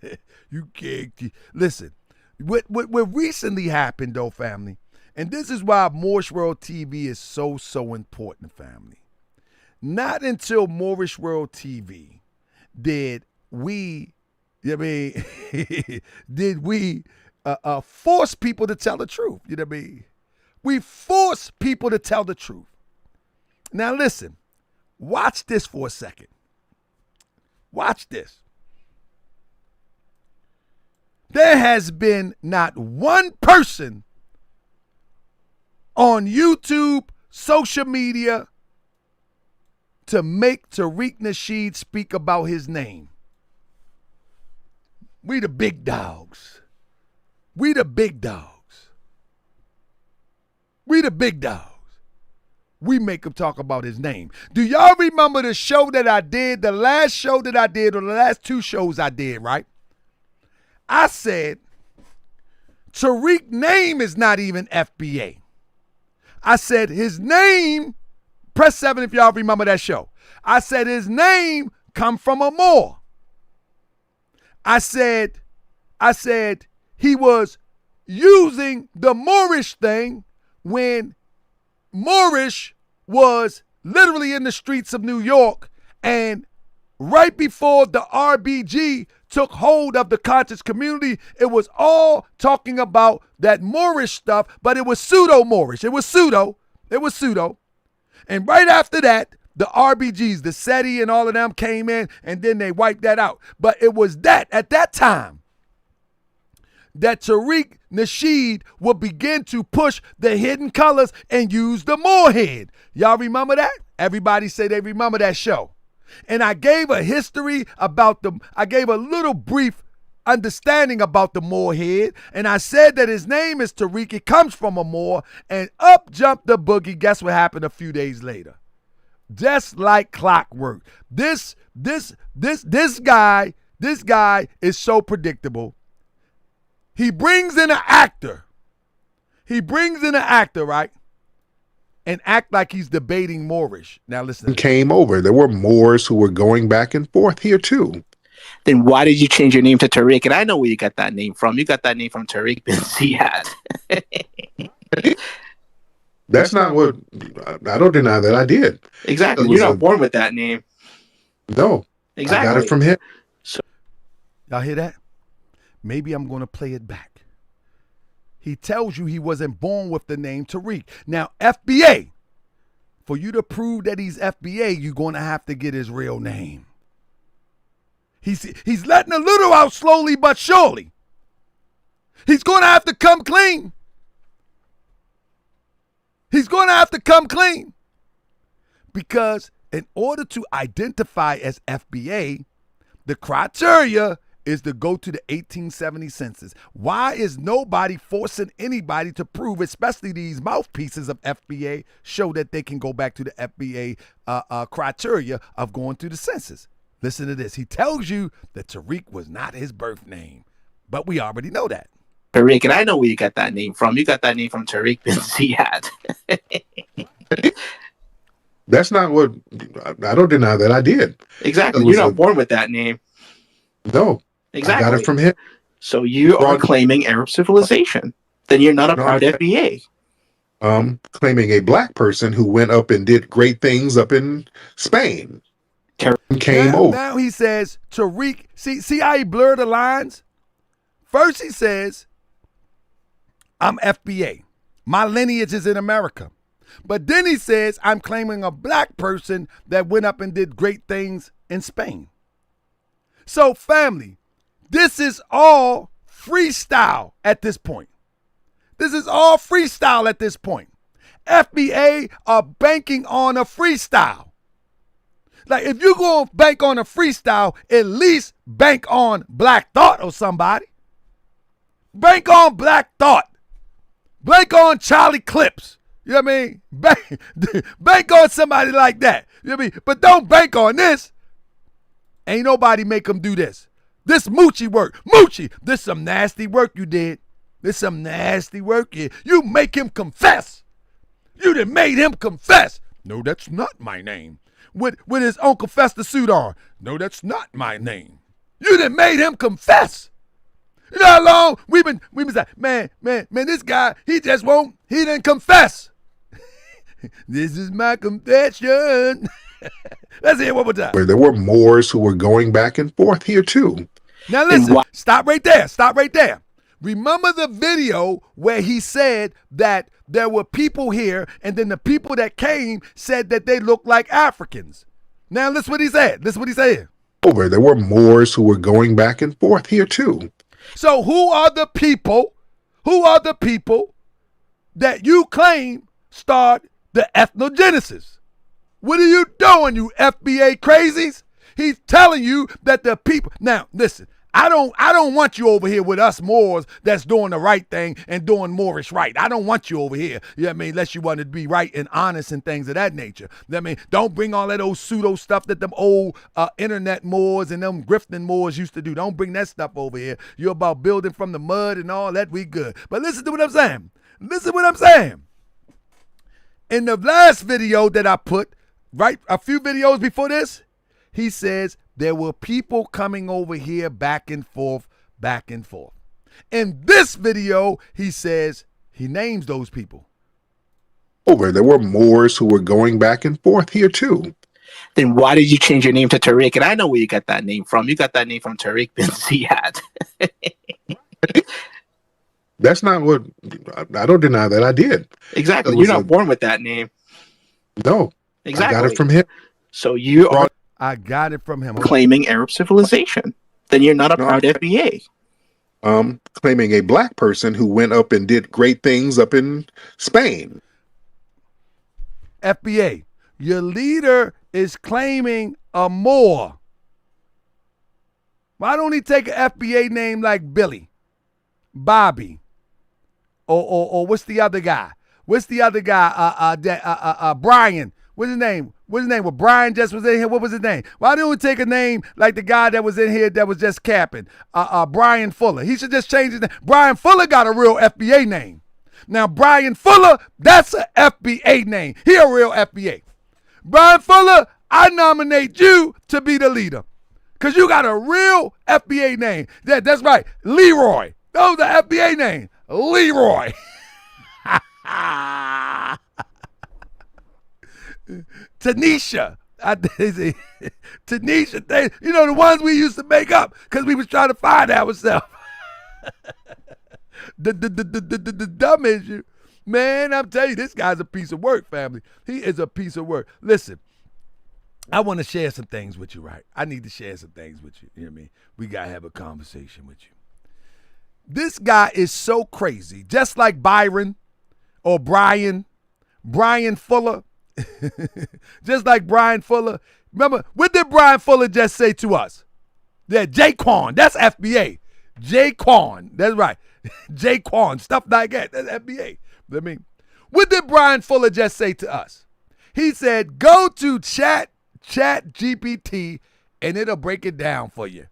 [SPEAKER 1] You can't listen. What recently happened though, family, and this is why Moorish World TV is so important, family. Not until Moorish World TV did we force people to tell the truth. You know what I mean? We force people to tell the truth. Now listen, watch this for a second. Watch this. There has been not one person on YouTube, social media, to make Tariq Nasheed speak about his name. We the big dogs. We the big dogs. We the big dogs. We make him talk about his name. Do y'all remember the show that I did, the last show that I did, or the last two shows I did, right? I said, Tariq's name is not even FBA. I said his name, press 7 if y'all remember that show. I said his name come from a Moor. I said he was using the Moorish thing when Moorish was literally in the streets of New York, and right before the RBG took hold of the conscious community, it was all talking about that Moorish stuff, but it was pseudo-Moorish. It was pseudo. And right after that, the RBGs, the SETI and all of them came in, and then they wiped that out. But it was that, at that time, that Tariq Nasheed would begin to push the hidden colors and use the Moorhead. Y'all remember that? Everybody say they remember that show. And I gave a history about I gave a little brief understanding about the Moorhead, and I said that his name is Tariq. It comes from a Moor, and up jumped the boogie. Guess what happened a few days later? Just like clockwork. This guy is so predictable. He brings in an actor. Right? And act like he's debating Moorish. Now listen.
[SPEAKER 9] Came over. There were Moors who were going back and forth here too.
[SPEAKER 10] Then why did you change your name to Tariq? And I know where you got that name from. You got that name from Tariq bin Ziyad.
[SPEAKER 9] That's not what, I don't deny that I did.
[SPEAKER 10] Exactly. You're not born with that name.
[SPEAKER 9] No.
[SPEAKER 10] Exactly.
[SPEAKER 9] I got it from him.
[SPEAKER 10] So,
[SPEAKER 1] y'all hear that? Maybe I'm going to play it back. He tells you he wasn't born with the name Tariq. Now, FBA, for you to prove that he's FBA, you're going to have to get his real name. He's letting a little out slowly but surely. He's going to have to come clean. He's going to have to come clean. Because in order to identify as FBA, the criteria is to go to the 1870 census. Why is nobody forcing anybody to prove, especially these mouthpieces of FBA, show that they can go back to the FBA criteria of going through the census? Listen to this. He tells you that TARIQ was not his birth name, but we already know that.
[SPEAKER 10] TARIQ, and I know where you got that name from. You got that name from TARIQ bin Ziyad.
[SPEAKER 9] That's not what I don't deny that I did.
[SPEAKER 10] Exactly. You're not born with that name.
[SPEAKER 9] No.
[SPEAKER 10] Exactly.
[SPEAKER 9] I got it from him.
[SPEAKER 10] So you are claiming Arab civilization. Then you're not a proud FBA.
[SPEAKER 9] Claiming a black person who went up and did great things up in Spain. Came over.
[SPEAKER 1] Now he says TARIQ. See how he blurred the lines? First he says, I'm FBA. My lineage is in America. But then he says, I'm claiming a black person that went up and did great things in Spain. So family, this is all freestyle at this point. This is all freestyle at this point. FBA are banking on a freestyle. Like if you're going to bank on a freestyle, at least bank on Black Thought or somebody. Bank on Black Thought. Bank on Charlie Clips. You know what I mean? Bank on somebody like that. You know what I mean? But don't bank on this. Ain't nobody make them do this. This Moochie work. Moochie, this some nasty work you did. This some nasty work. You make him confess. You done made him confess. No, that's not my name. With his Uncle Fester suit on. No, that's not my name. You done made him confess. You know how long we've been saying, man, this guy, he didn't confess. This is my confession. Let's hear it one more time.
[SPEAKER 9] There were Moors who were going back and forth here too.
[SPEAKER 1] Now listen, stop right there. Stop right there. Remember the video where he said that there were people here and then the people that came said that they looked like Africans. Now listen what he said. Listen what he said.
[SPEAKER 9] There were Moors who were going back and forth here too.
[SPEAKER 1] So who are the people that you claim start the ethnogenesis? What are you doing, you FBA crazies? He's telling you that the people. Now, listen, I don't want you over here with us Moors that's doing the right thing and doing Moorish right. I don't want you over here. You know what I mean? Unless you want to be right and honest and things of that nature. You know what I mean? Don't bring all that old pseudo stuff that them old internet Moors and them grifting Moors used to do. Don't bring that stuff over here. You're about building from the mud and all that. We good. But listen to what I'm saying. Listen to what I'm saying. In the last video that I put, right, a few videos before this, he says there were people coming over here back and forth. In this video, he says he names those people.
[SPEAKER 9] There were Moors who were going back and forth here too.
[SPEAKER 10] Then why did you change your name to TARIQ? And I know where you got that name from. You got that name from TARIQ bin Ziyad.
[SPEAKER 9] That's not what I don't deny that I did.
[SPEAKER 10] Exactly. You're not born with that name.
[SPEAKER 9] No.
[SPEAKER 10] Exactly.
[SPEAKER 9] I got it from him.
[SPEAKER 10] So you are
[SPEAKER 1] I got it from him.
[SPEAKER 10] Claiming Arab civilization. Then you're not a proud FBA.
[SPEAKER 9] Claiming a black person who went up and did great things up in Spain.
[SPEAKER 1] FBA, your leader is claiming a Moor. Why don't he take an FBA name like Billy, Bobby, or what's the other guy? What's the other guy? Brian. What's his name? Well, Brian just was in here. What was his name? Why didn't we take a name like the guy that was in here that was just capping? Brian Fuller. He should just change his name. Brian Fuller got a real FBA name. Now, Brian Fuller, that's an FBA name. He a real FBA. Brian Fuller, I nominate you to be the leader. Because you got a real FBA name. That's right. Leroy. Those are FBA names. Leroy. Tanisha. Tanisha. You know, the ones we used to make up because we was trying to find ourselves. The dumb issue. Man, I'm telling you, this guy's a piece of work, family. He is a piece of work. Listen, I want to share some things with you, right? I need to share some things with you. You know what I mean? We got to have a conversation with you. This guy is so crazy, just like Byron or Brian Fuller. Just like Brian Fuller. Remember, what did Brian Fuller just say to us? Yeah, Jaquan. That's FBA. Jaquan. That's right. Jaquan. Stuff like that. That's FBA. I mean, what did Brian Fuller just say to us? He said, go to Chat GPT and it'll break it down for you.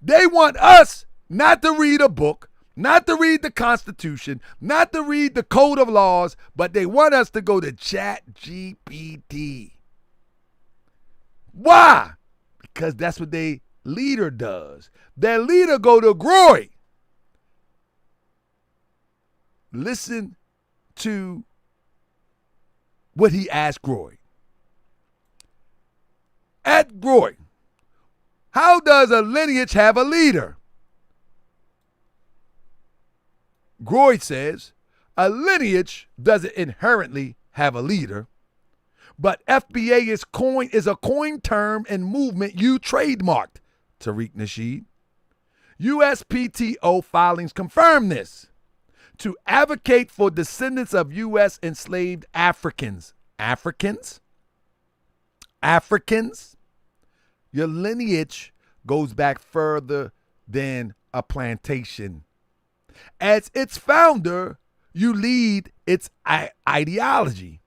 [SPEAKER 1] They want us not to read a book, not to read the Constitution, not to read the Code of Laws, but they want us to go to Chat GPT. Why? Because that's what their leader does. Their leader go to Groy. Listen to what he asked Groy. At Groy, how does a lineage have a leader? Groy says, a lineage doesn't inherently have a leader, but FBA is a coin term and movement you trademarked, TARIQ Nasheed. USPTO filings confirm this. To advocate for descendants of U.S. enslaved Africans. Africans? Your lineage goes back further than a plantation. As its founder, you lead its ideology,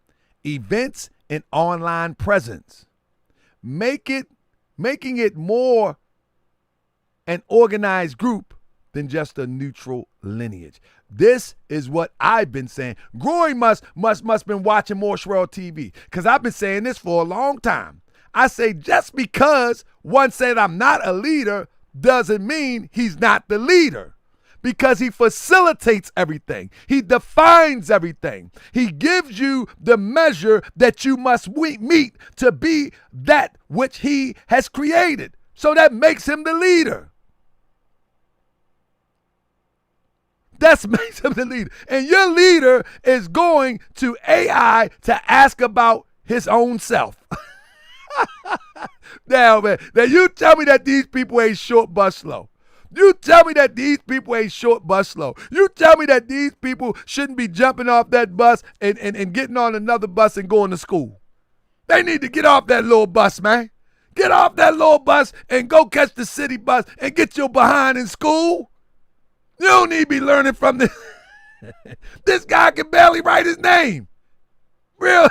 [SPEAKER 1] events, and online presence, making it more an organized group than just a neutral lineage. This is what I've been saying. Groy must been watching Moorish World TV, because I've been saying this for a long time. I say just because one said I'm not a leader doesn't mean he's not the leader. Because he facilitates everything. He defines everything. He gives you the measure that you must meet to be that which he has created. So that makes him the leader. That makes him the leader. And your leader is going to AI to ask about his own self. Now, man, now you tell me that these people ain't short bus slow. You tell me that these people ain't short bus slow. You tell me that these people shouldn't be jumping off that bus and getting on another bus and going to school. They need to get off that little bus, man. Get off that little bus and go catch the city bus and get your behind in school. You don't need to be learning from this. This guy can barely write his name. Real.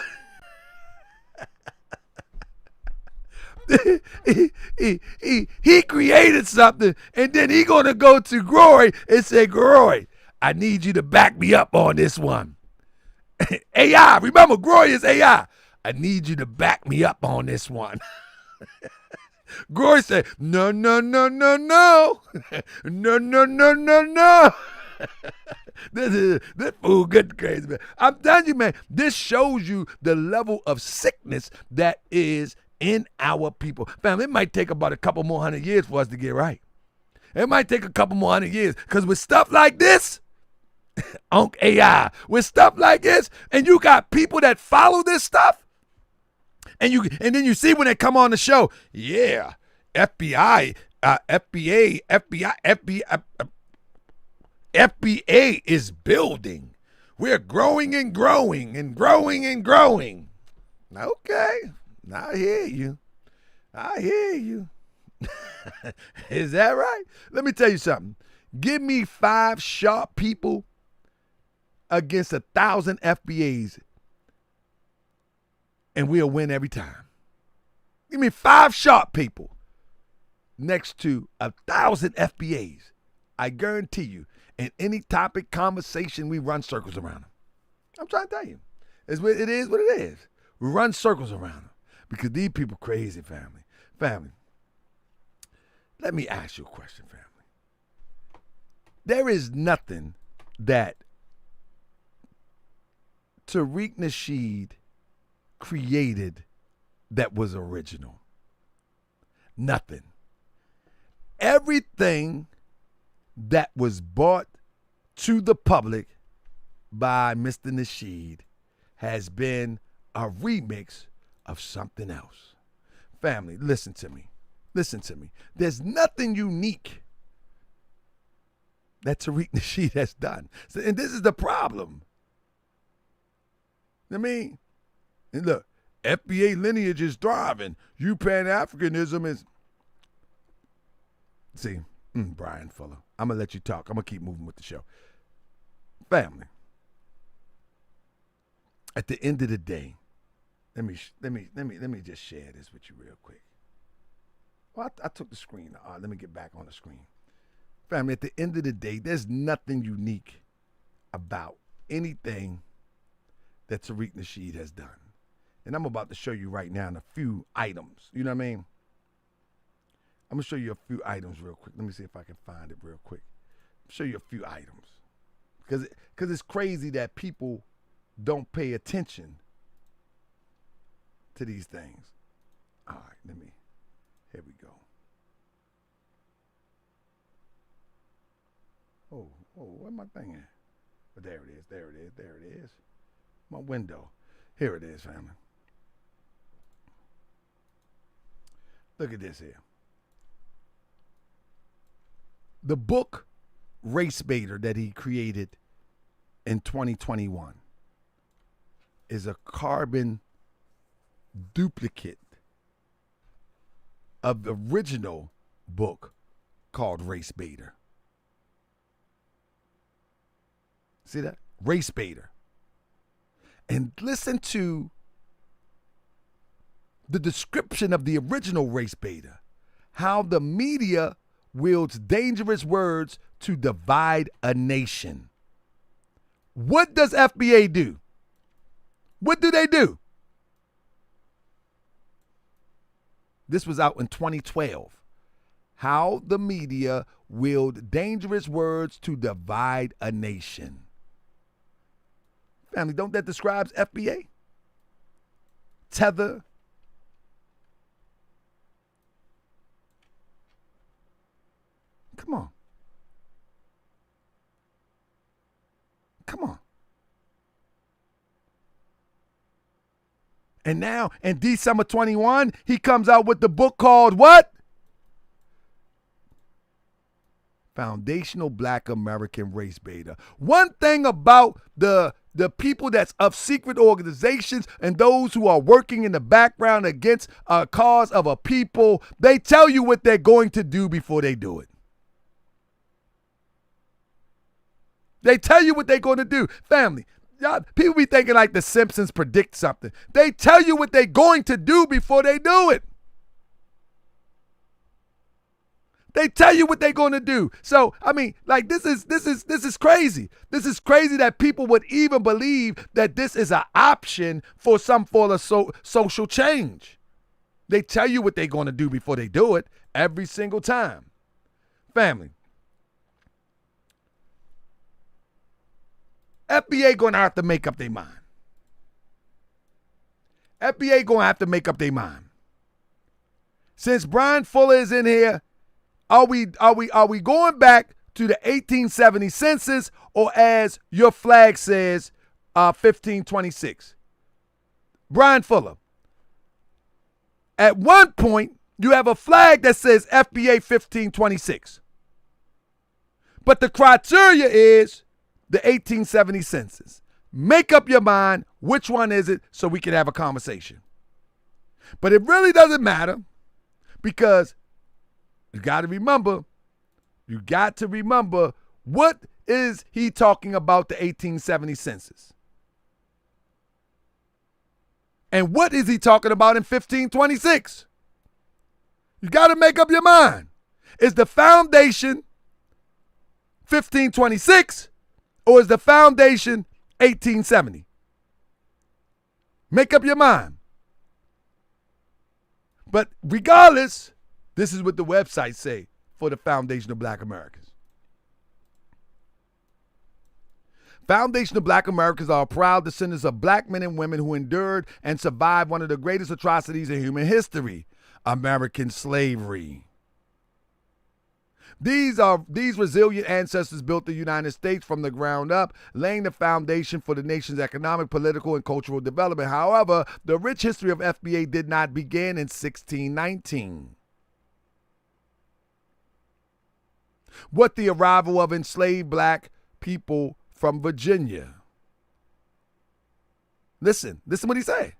[SPEAKER 1] He created something, and then he gonna go to Groy and say, Groy, I need you to back me up on this one. AI, remember Groy is AI. I need you to back me up on this one. Groy said, no. No. This fool good crazy, man. I'm telling you, man, this shows you the level of sickness that is in our people. Family, it might take about a couple more 100 years for us to get right. It might take a couple more 100 years, because with stuff like this, Unc AI, with stuff like this, and you got people that follow this stuff, and then you see when they come on the show, yeah, FBA is building. We're growing and growing and growing and growing. Okay. I hear you. Is that right? Let me tell you something. Give me 5 sharp people against 1,000 FBAs, and we'll win every time. Give me 5 sharp people next to 1,000 FBAs. I guarantee you, in any topic, conversation, we run circles around them. I'm trying to tell you. It is what it is. We run circles around them. Because these people crazy, family. Family, let me ask you a question, family. There is nothing that TARIQ Nasheed created that was original. Nothing. Everything that was brought to the public by Mr. Nasheed has been a remix of something else. Family, listen to me. Listen to me. There's nothing unique that TARIQ Nasheed has done. So, and this is the problem. I mean, and look, FBA Lineage is thriving. You Pan-Africanism is... See, Brian Fuller, I'm going to let you talk. I'm going to keep moving with the show. Family, at the end of the day, let me just share this with you real quick. Well, I took the screen. Let me get back on the screen. Family, at the end of the day, there's nothing unique about anything that TARIQ Nasheed has done. And I'm about to show you right now in a few items. You know what I mean? I'm going to show you a few items real quick. Let me see if I can find it real quick. Show you a few items. Because it's crazy that people don't pay attention to these things. All right, here we go. Oh, where's my thing at? But there it is. My window. Here it is, family. Look at this here. The book Race Baiter that he created in 2021 is a carbon duplicate of the original book called Race Baiter. See that? Race Baiter. And listen to the description of the original Race Baiter, how the media wields dangerous words to divide a nation. What does FBA do? What do they do? This was out in 2012. How the media wield dangerous words to divide a nation. Family, don't that describe FBA? Tether. Come on. Come on. And now, in December 21, he comes out with the book called what? Foundational Black American Race Baiter. One thing about the people that's of secret organizations and those who are working in the background against a cause of a people, they tell you what they're going to do before they do it. They tell you what they're going to do. Family, y'all, people be thinking like the Simpsons predict something. They tell you what they're going to do before they do it. They tell you what they're going to do. So, I mean, like this is crazy. This is crazy that people would even believe that this is an option for some form of social change. They tell you what they're going to do before they do it every single time. Family. FBA going to have to make up their mind. FBA going to have to make up their mind. Since Brian Fuller is in here, are we going back to the 1870 census, or as your flag says, 1526? Brian Fuller. At one point, you have a flag that says FBA 1526. But the criteria is the 1870 census. Make up your mind, which one is it, so we can have a conversation. But it really doesn't matter, because you got to remember what is he talking about the 1870 census? And what is he talking about in 1526? You got to make up your mind. Is the foundation 1526 or is the foundation 1870? Make up your mind. But regardless, this is what the websites say for the Foundation of Black Americans. Foundation of Black Americans are proud descendants of black men and women who endured and survived one of the greatest atrocities in human history, American slavery. These resilient ancestors built the United States from the ground up, laying the foundation for the nation's economic, political, and cultural development. However, the rich history of FBA did not begin in 1619. With the arrival of enslaved black people from Virginia. Listen what he said.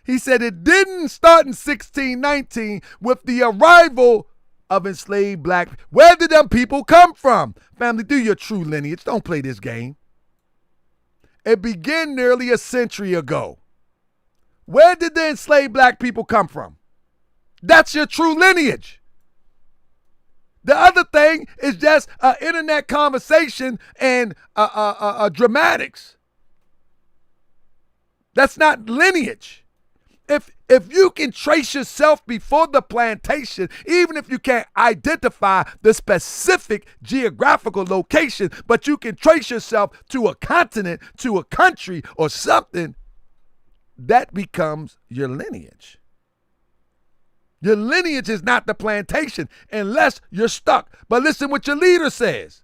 [SPEAKER 1] He said it didn't start in 1619 with the arrival of enslaved black. Where did them people come from? Family, do your true lineage. Don't play this game. It began nearly a century ago. Where did the enslaved black people come from? That's your true lineage. The other thing is just internet conversation and dramatics. That's not lineage. If you can trace yourself before the plantation, even if you can't identify the specific geographical location, but you can trace yourself to a continent, to a country, or something, that becomes your lineage. Your lineage is not the plantation unless you're stuck. But listen what your leader says.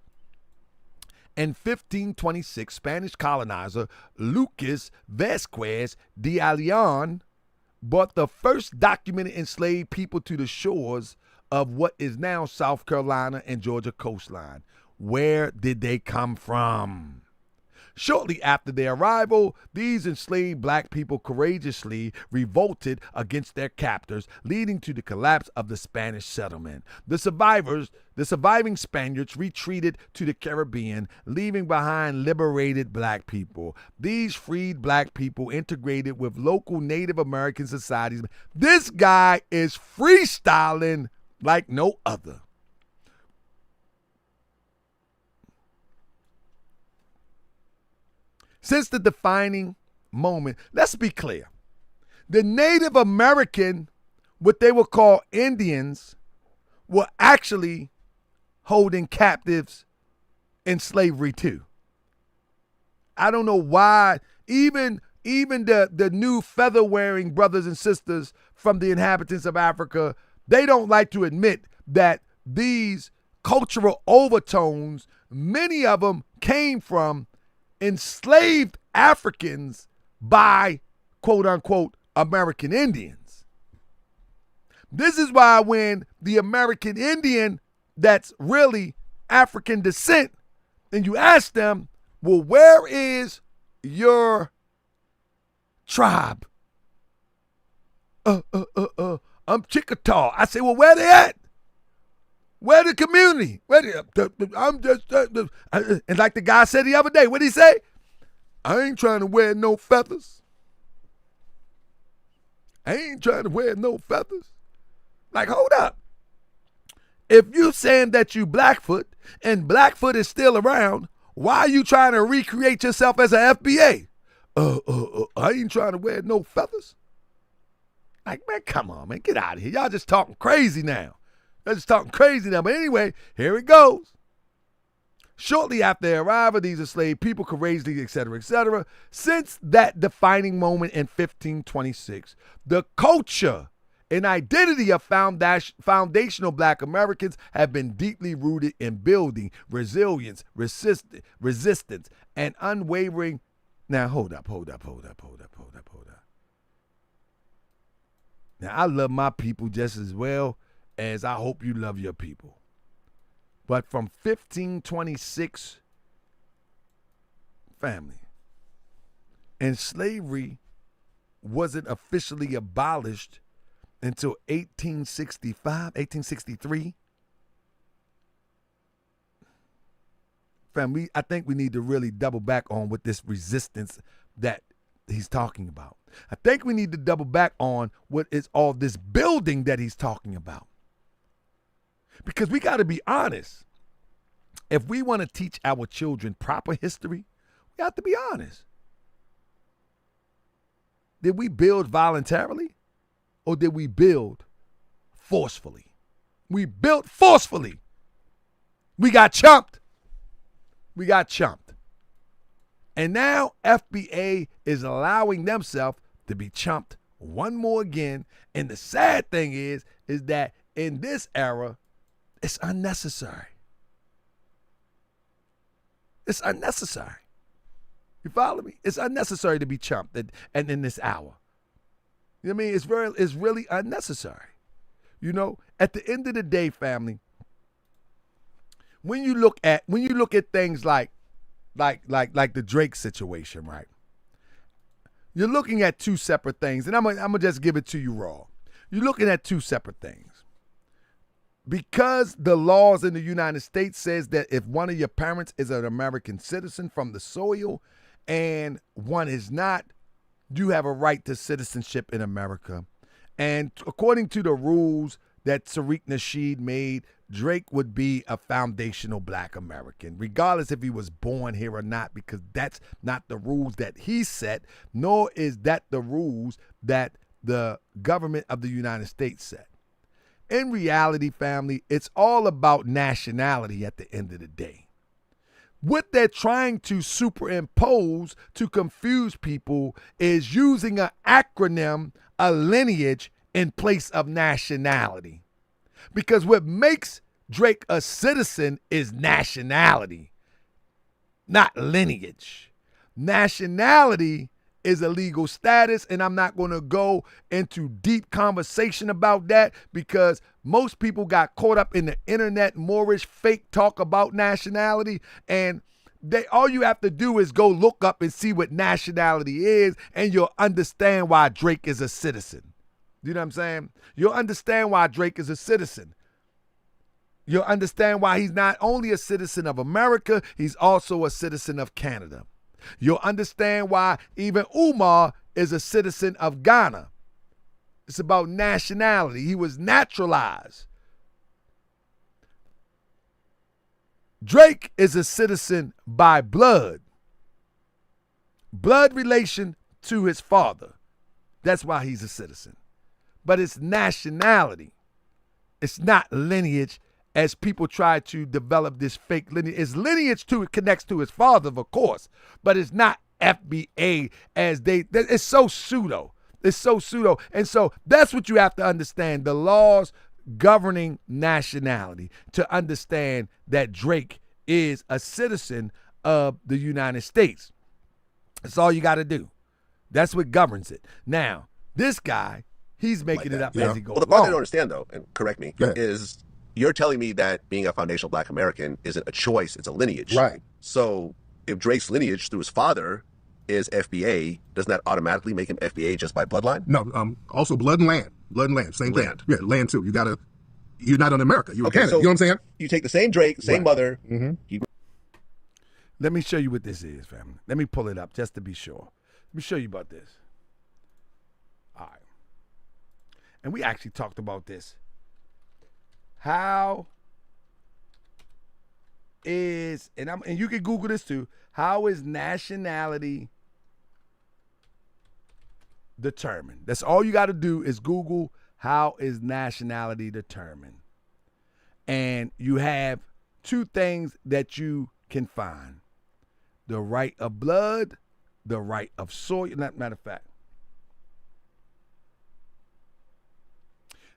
[SPEAKER 1] In 1526, Spanish colonizer Lucas Vasquez de Ayllón brought the first documented enslaved people to the shores of what is now South Carolina and Georgia coastline. Where did they come from? Shortly after their arrival, these enslaved black people courageously revolted against their captors, leading to the collapse of the Spanish settlement. The surviving Spaniards retreated to the Caribbean, leaving behind liberated black people. These freed black people integrated with local Native American societies. This guy is freestyling like no other. Since the defining moment, let's be clear. The Native American, what they would call Indians, were actually holding captives in slavery too. I don't know why even the new feather-wearing brothers and sisters from the inhabitants of Africa, they don't like to admit that these cultural overtones, many of them came from enslaved Africans by quote-unquote American Indians. This is why when the American Indian that's really African descent, and you ask them, well, where is your tribe? I'm Chickasaw. I say, well, where they at? Where the community? I'm just, and like the guy said the other day, what did he say? I ain't trying to wear no feathers. I ain't trying to wear no feathers. Like, hold up. If you saying that you Blackfoot and Blackfoot is still around, why are you trying to recreate yourself as an FBA? I ain't trying to wear no feathers. Like, man, come on, man, get out of here. Y'all just talking crazy now. They're just talking crazy now. But anyway, here it goes. Shortly after their arrival, these enslaved people courageously, etc. Since that defining moment in 1526, the culture and identity of foundational black Americans have been deeply rooted in building resilience, resistance, and unwavering. Now, hold up. Now, I love my people just as well as I hope you love your people. But from 1526, family, and slavery wasn't officially abolished until 1863. Family, I think we need to really double back on what this resistance that he's talking about. I think we need to double back on what is all this building that he's talking about. Because we got to be honest. If we want to teach our children proper history, we have to be honest. Did we build voluntarily or did we build forcefully? We built forcefully. We got chumped. And now FBA is allowing themselves to be chumped one more again. And the sad thing is that in this era, It's unnecessary. It's unnecessary. You follow me? It's unnecessary to be chumped and in this hour. You know what I mean? It's really unnecessary. You know, at the end of the day, family, when you look at things like the Drake situation, right? You're looking at two separate things, and I'm gonna just give it to you raw. You're looking at two separate things. Because the laws in the United States says that if one of your parents is an American citizen from the soil and one is not, you have a right to citizenship in America. And according to the rules that TARIQ Nasheed made, Drake would be a foundational black American, regardless if he was born here or not, because that's not the rules that he set, nor is that the rules that the government of the United States set. In reality, family, it's all about nationality at the end of the day. What they're trying to superimpose to confuse people is using an acronym, a lineage, in place of nationality. Because what makes Drake a citizen is nationality, not lineage. Nationality is a legal status, and I'm not going to go into deep conversation about that because most people got caught up in the internet Moorish fake talk about nationality, and all you have to do is go look up and see what nationality is, and you'll understand why Drake is a citizen. You know what I'm saying? You'll understand why Drake is a citizen. You'll understand why he's not only a citizen of America, he's also a citizen of Canada. You'll understand why even Umar is a citizen of Ghana. It's about nationality. He was naturalized. Drake is a citizen by blood. Blood relation to his father. That's why he's a citizen. But it's nationality. It's not lineage, as people try to develop this fake lineage. It's lineage too, it connects to his father, of course, but it's not FBA it's so pseudo. It's so pseudo. And so that's what you have to understand, the laws governing nationality, to understand that Drake is a citizen of the United States. That's all you got to do. That's what governs it. Now, this guy, he's making it up as he goes
[SPEAKER 5] Well, the part I
[SPEAKER 1] along.
[SPEAKER 5] don't understand, though, and correct me, is you're telling me that being a foundational black American isn't a choice, it's a lineage.
[SPEAKER 6] Right.
[SPEAKER 5] So if Drake's lineage through his father is FBA, doesn't that automatically make him FBA just by bloodline?
[SPEAKER 6] No, also blood and land. Blood and land, same
[SPEAKER 5] Land.
[SPEAKER 6] thing. Yeah, land too. You're not in America, you're in Canada.
[SPEAKER 5] So
[SPEAKER 6] you know what I'm saying?
[SPEAKER 5] You take the same Drake, same mother.
[SPEAKER 6] Mm-hmm.
[SPEAKER 1] Let me show you what this is, family. Let me pull it up just to be sure. Let me show you about this. All right. And we actually talked about this. How is, and you can Google this too, how is nationality determined? That's all you got to do is Google how is nationality determined. And you have two things that you can find. The right of blood, the right of soil. Matter of fact,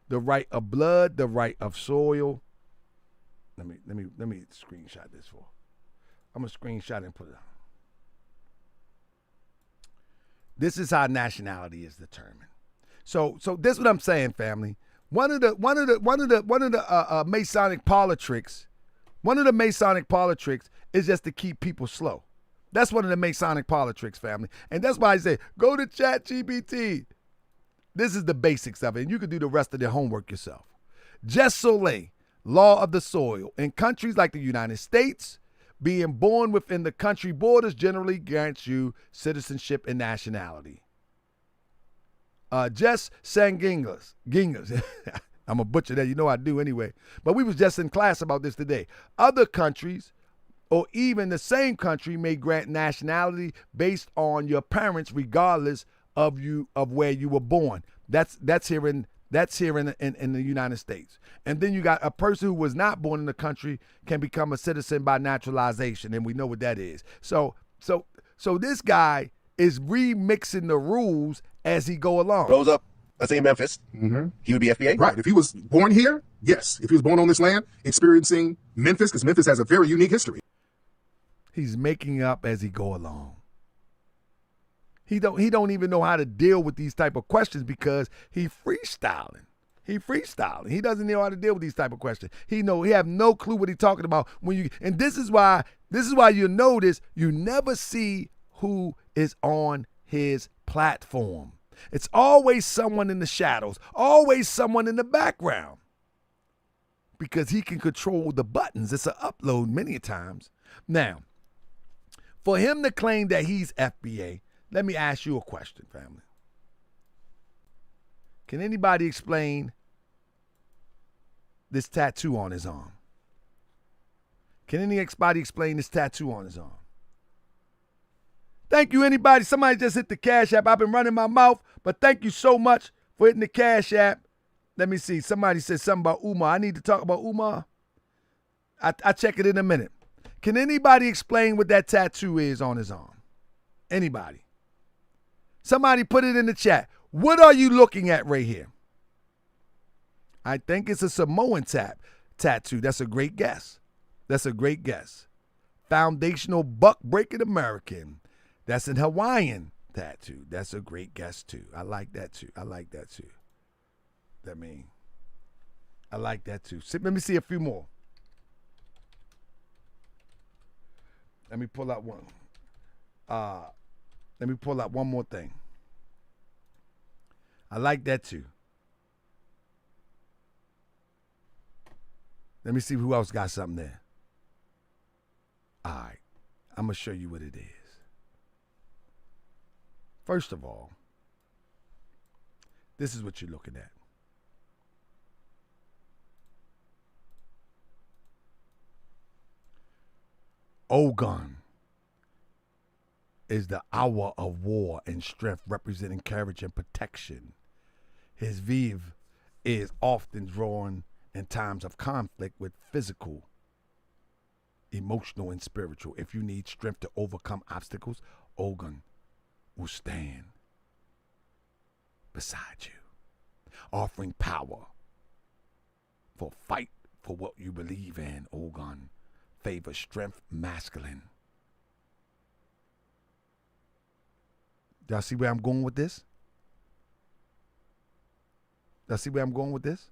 [SPEAKER 1] the right of blood, the right of soil. Let me screenshot this for. I'm gonna screenshot and put it on. This is how nationality is determined. So this is what I'm saying, family. One of the Masonic parlor tricks. One of the Masonic parlor tricks is just to keep people slow. That's one of the Masonic parlor tricks, family. And that's why I say, go to ChatGPT. This is the basics of it. And you can do the rest of the homework yourself. Jess Soleil, law of the soil. In countries like the United States, being born within the country borders generally grants you citizenship and nationality. Jess Sangingas. I'm a butcher that, you know I do anyway. But we was just in class about this today. Other countries, or even the same country, may grant nationality based on your parents, regardless of where you were born. That's here in the United States. And then you got a person who was not born in the country can become a citizen by naturalization, and we know what that is. So this guy is remixing the rules as he go along.
[SPEAKER 5] Rose up let's say in Memphis, he would be FBA?
[SPEAKER 6] Right. If he was born here, yes. If he was born on this land, experiencing Memphis, because Memphis has a very unique history.
[SPEAKER 1] He's making up as he go along. He don't even know how to deal with these type of questions because he freestyling. He doesn't know how to deal with these type of questions. He have no clue what he's talking about and this is why you notice you never see who is on his platform. It's always someone in the shadows, always someone in the background. Because he can control the buttons. It's an upload many times. Now, for him to claim that he's FBA, let me ask you a question, family. Can anybody explain this tattoo on his arm? Can anybody explain this tattoo on his arm? Thank you, anybody. Somebody just hit the Cash App. I've been running my mouth, but thank you so much for hitting the Cash App. Let me see. Somebody said something about Umar. I need to talk about Umar. I'll check it in a minute. Can anybody explain what that tattoo is on his arm? Anybody? Somebody put it in the chat. What are you looking at right here? I think it's a Samoan tattoo. That's a great guess. Foundational buck-breaking American. That's an Hawaiian tattoo. That's a great guess, too. I like that, too. I like that, too. Let me see a few more. Let me pull out one. Let me pull out one more thing. I like that too. Let me see who else got something there. All right. I'm going to show you what it is. First of all, this is what you're looking at. Ogun is the hour of war and strength, representing courage and protection. His vive is often drawn in times of conflict with physical, emotional, and spiritual. If you need strength to overcome obstacles, Ogun will stand beside you, offering power for fight for what you believe in. Ogun favors strength, masculine. Y'all see where I'm going with this? Y'all see where I'm going with this?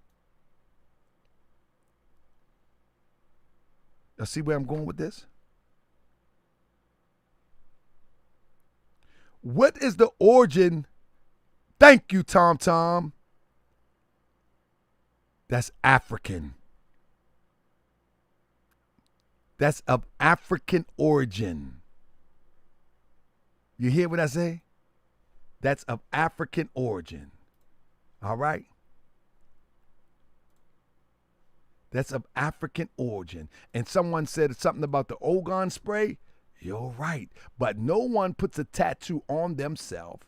[SPEAKER 1] Y'all see where I'm going with this? What is the origin? Thank you, Tom Tom. That's African. That's of African origin. You hear what I say? That's of African origin. All right? That's of African origin. And someone said something about the Ogun spray. You're right. But no one puts a tattoo on themselves.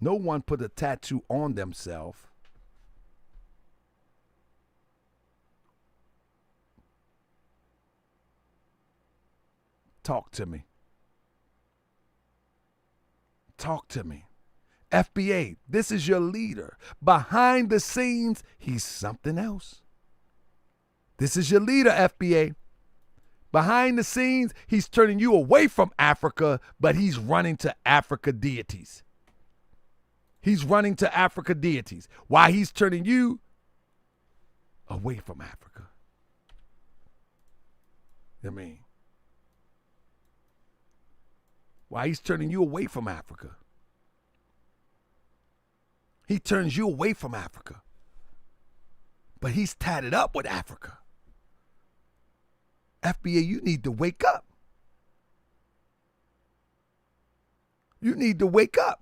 [SPEAKER 1] No one put a tattoo on themselves Talk to me. Talk to me. FBA, this is your leader. Behind the scenes, he's something else. This is your leader, FBA. Behind the scenes, he's turning you away from Africa, but he's running to Africa deities. He's running to Africa deities. Why he's turning you away from Africa. I mean, why he's turning you away from Africa. He turns you away from Africa. But he's tatted up with Africa. FBA, you need to wake up. You need to wake up.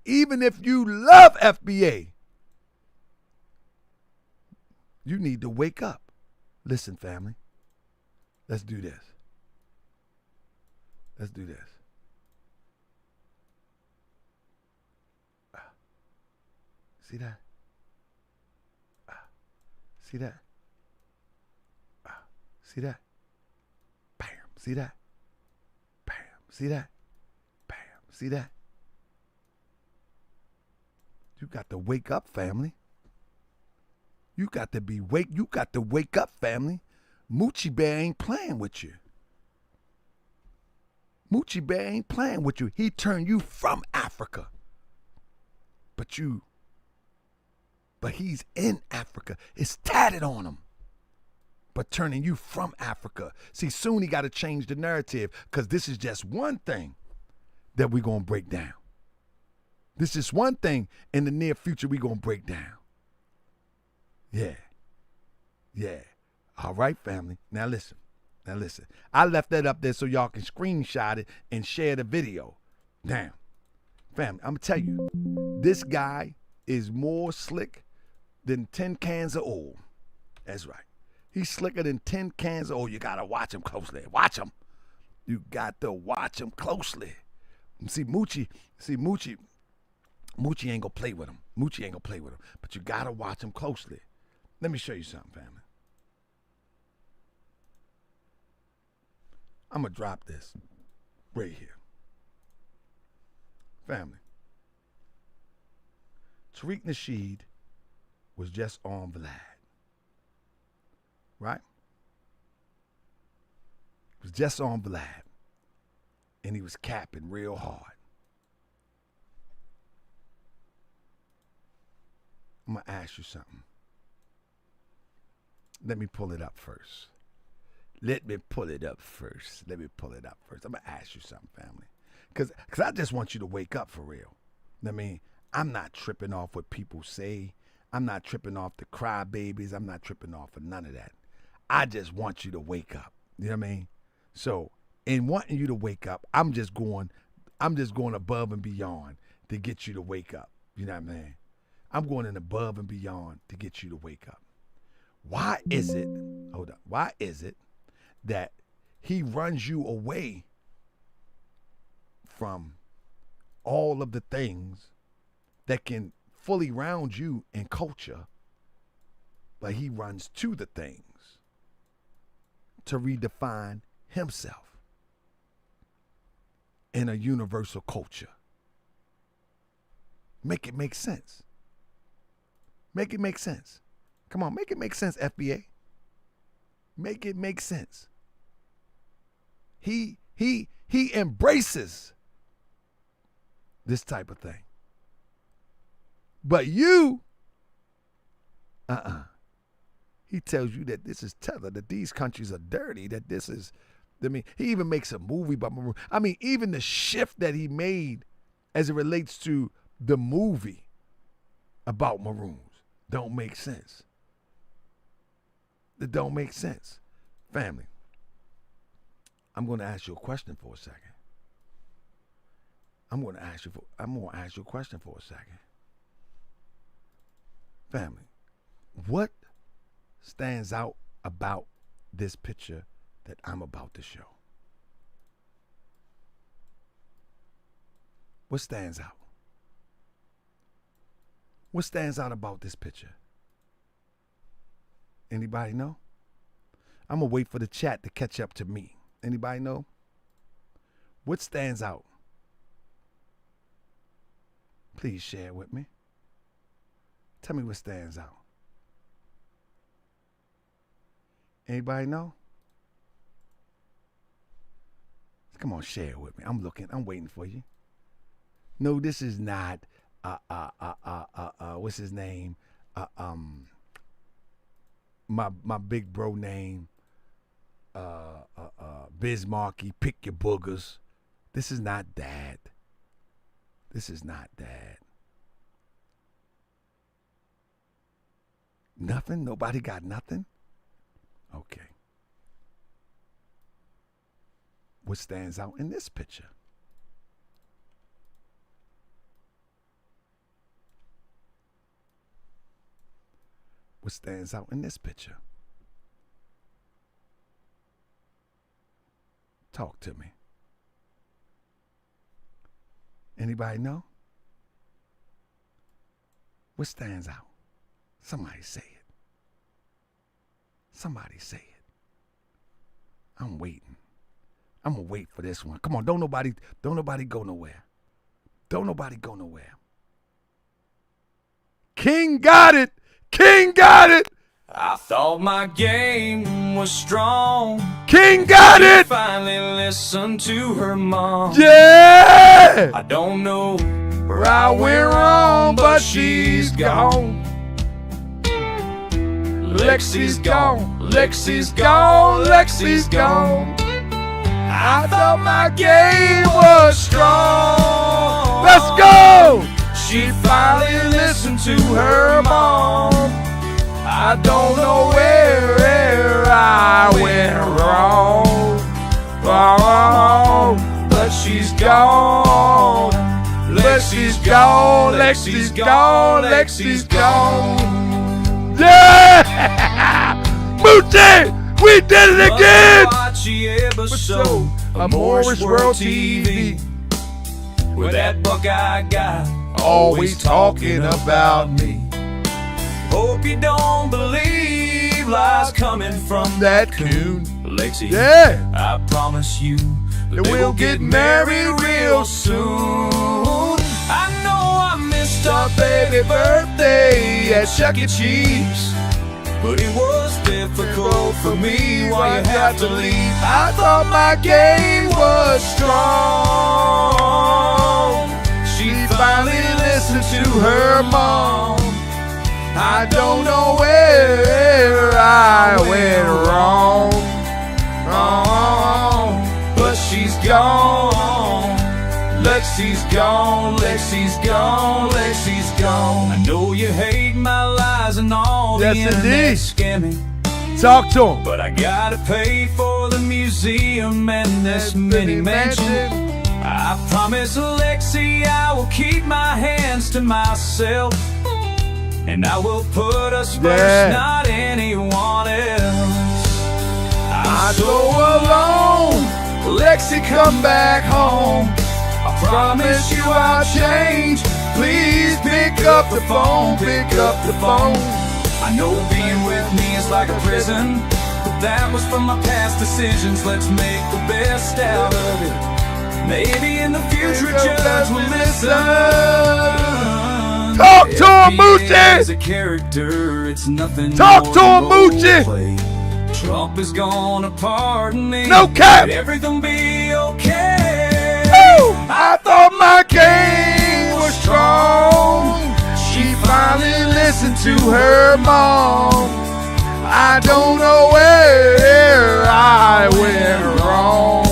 [SPEAKER 1] Even if you love FBA, you need to wake up. Listen, family. Let's do this. Let's do this. See that? See that? See that? Bam. See that? Bam. See that? Bam. See that? You got to wake up, family. You got to wake up, family. Moochie Bear ain't playing with you. Moochie Bear ain't playing with you. He turned you from Africa. But he's in Africa. It's tatted on him. But turning you from Africa. See, soon he got to change the narrative, because this is just one thing that we're going to break down. This is one thing in the near future we're going to break down. Yeah. All right, family. Now listen. I left that up there so y'all can screenshot it and share the video. Now, family, I'm going to tell you, this guy is more slick than 10 cans of oil. That's right. He's slicker than 10 cans of oil. You got to watch him closely. Watch him. You got to watch him closely. See, Moochie ain't gonna play with him. But you gotta watch him closely. Let me show you something, family. I'm gonna drop this right here. Family. TARIQ Nasheed was just on Vlad. Right? He was just on Vlad. And he was capping real hard. I'm going to ask you something. Let me pull it up first. I'm going to ask you something, family. Because I just want you to wake up for real. I mean, I'm not tripping off what people say. I'm not tripping off the crybabies. I'm not tripping off of none of that. I just want you to wake up. You know what I mean? So, in wanting you to wake up, I'm just going above and beyond to get you to wake up. You know what I mean? I'm going in above and beyond to get you to wake up. Why is it that he runs you away from all of the things that can fully round you in culture, but he runs to the things to redefine himself in a universal culture? Make it make sense. Make it make sense. Come on, make it make sense, FBA. Make it make sense. He embraces this type of thing. But you, he tells you that this is tether, that these countries are dirty, that this is, he even makes a movie about Maroon. Even the shift that he made as it relates to the movie about Maroons don't make sense. It don't make sense. Family, I'm going to ask you a question for a second. I'm going to ask you a question for a second. Family, what stands out about this picture that I'm about to show? What stands out? What stands out about this picture? Anybody know? I'm going to wait for the chat to catch up to me. Anybody know? What stands out? Please share with me. Tell me what stands out. Anybody know? Come on, share with me. I'm waiting for you. No, this is not what's his name? My big bro name, Bismarcky, pick your boogers. This is not that. Nothing? Nobody got nothing? Okay. What stands out in this picture? What stands out in this picture? Talk to me. Anybody know? What stands out? Somebody say it. Somebody say it. I'm waiting. I'm gonna wait for this one. Come on, don't nobody go nowhere. Don't nobody go nowhere. King got it. King got it.
[SPEAKER 11] I thought my game was strong.
[SPEAKER 1] King got it.
[SPEAKER 11] Finally listened to her mom.
[SPEAKER 1] Yeah.
[SPEAKER 11] I don't know
[SPEAKER 1] where I went wrong, but she's gone. Lexi's gone. Lexi's gone. Lexi's gone. I thought my game was strong. Let's go.
[SPEAKER 11] She finally listened to her mom.
[SPEAKER 1] I don't know where I went wrong, but she's gone. Lexi's gone. Lexi's gone. Lexi's gone. Yeah! Moochie! We did it again! Moorish World TV.
[SPEAKER 11] With that Buckeye guy
[SPEAKER 1] always talking about me.
[SPEAKER 11] Hope you don't believe lies coming from
[SPEAKER 1] that coon.
[SPEAKER 11] Lexi,
[SPEAKER 1] yeah.
[SPEAKER 11] I promise you
[SPEAKER 1] that we'll get married real soon.
[SPEAKER 11] I know I missed
[SPEAKER 1] our baby birthday at Chuck E. Cheese,
[SPEAKER 11] but it was difficult for me while you had to leave.
[SPEAKER 1] I thought my game was strong. She finally listened to her mom. I don't know where I went wrong, but she's gone. Lexi's gone. Lexi's gone. Lexi's gone.
[SPEAKER 11] I know you hate my lies and all the internet scamming.
[SPEAKER 1] Talk to him.
[SPEAKER 11] But I gotta pay for the museum and this mini mansion. I promise Lexi I will keep my hands to myself. And I will put us first, not anyone else.
[SPEAKER 1] I'm so alone. Lexi, come back home. I promise you I'll change. Please pick up the phone. Pick up the phone.
[SPEAKER 11] I know being with me is like a prison, but that was from my past decisions. Let's make the best out of it. Maybe in the future a judge will listen.
[SPEAKER 1] Talk to him, Moochie!
[SPEAKER 11] As a character, it's nothing.
[SPEAKER 1] Talk to him, Moochie!
[SPEAKER 11] Trump is gonna pardon me.
[SPEAKER 1] No cap!
[SPEAKER 11] Everything be okay.
[SPEAKER 1] Woo! I thought my game was strong. She finally listened to her mom. I don't know where I went wrong.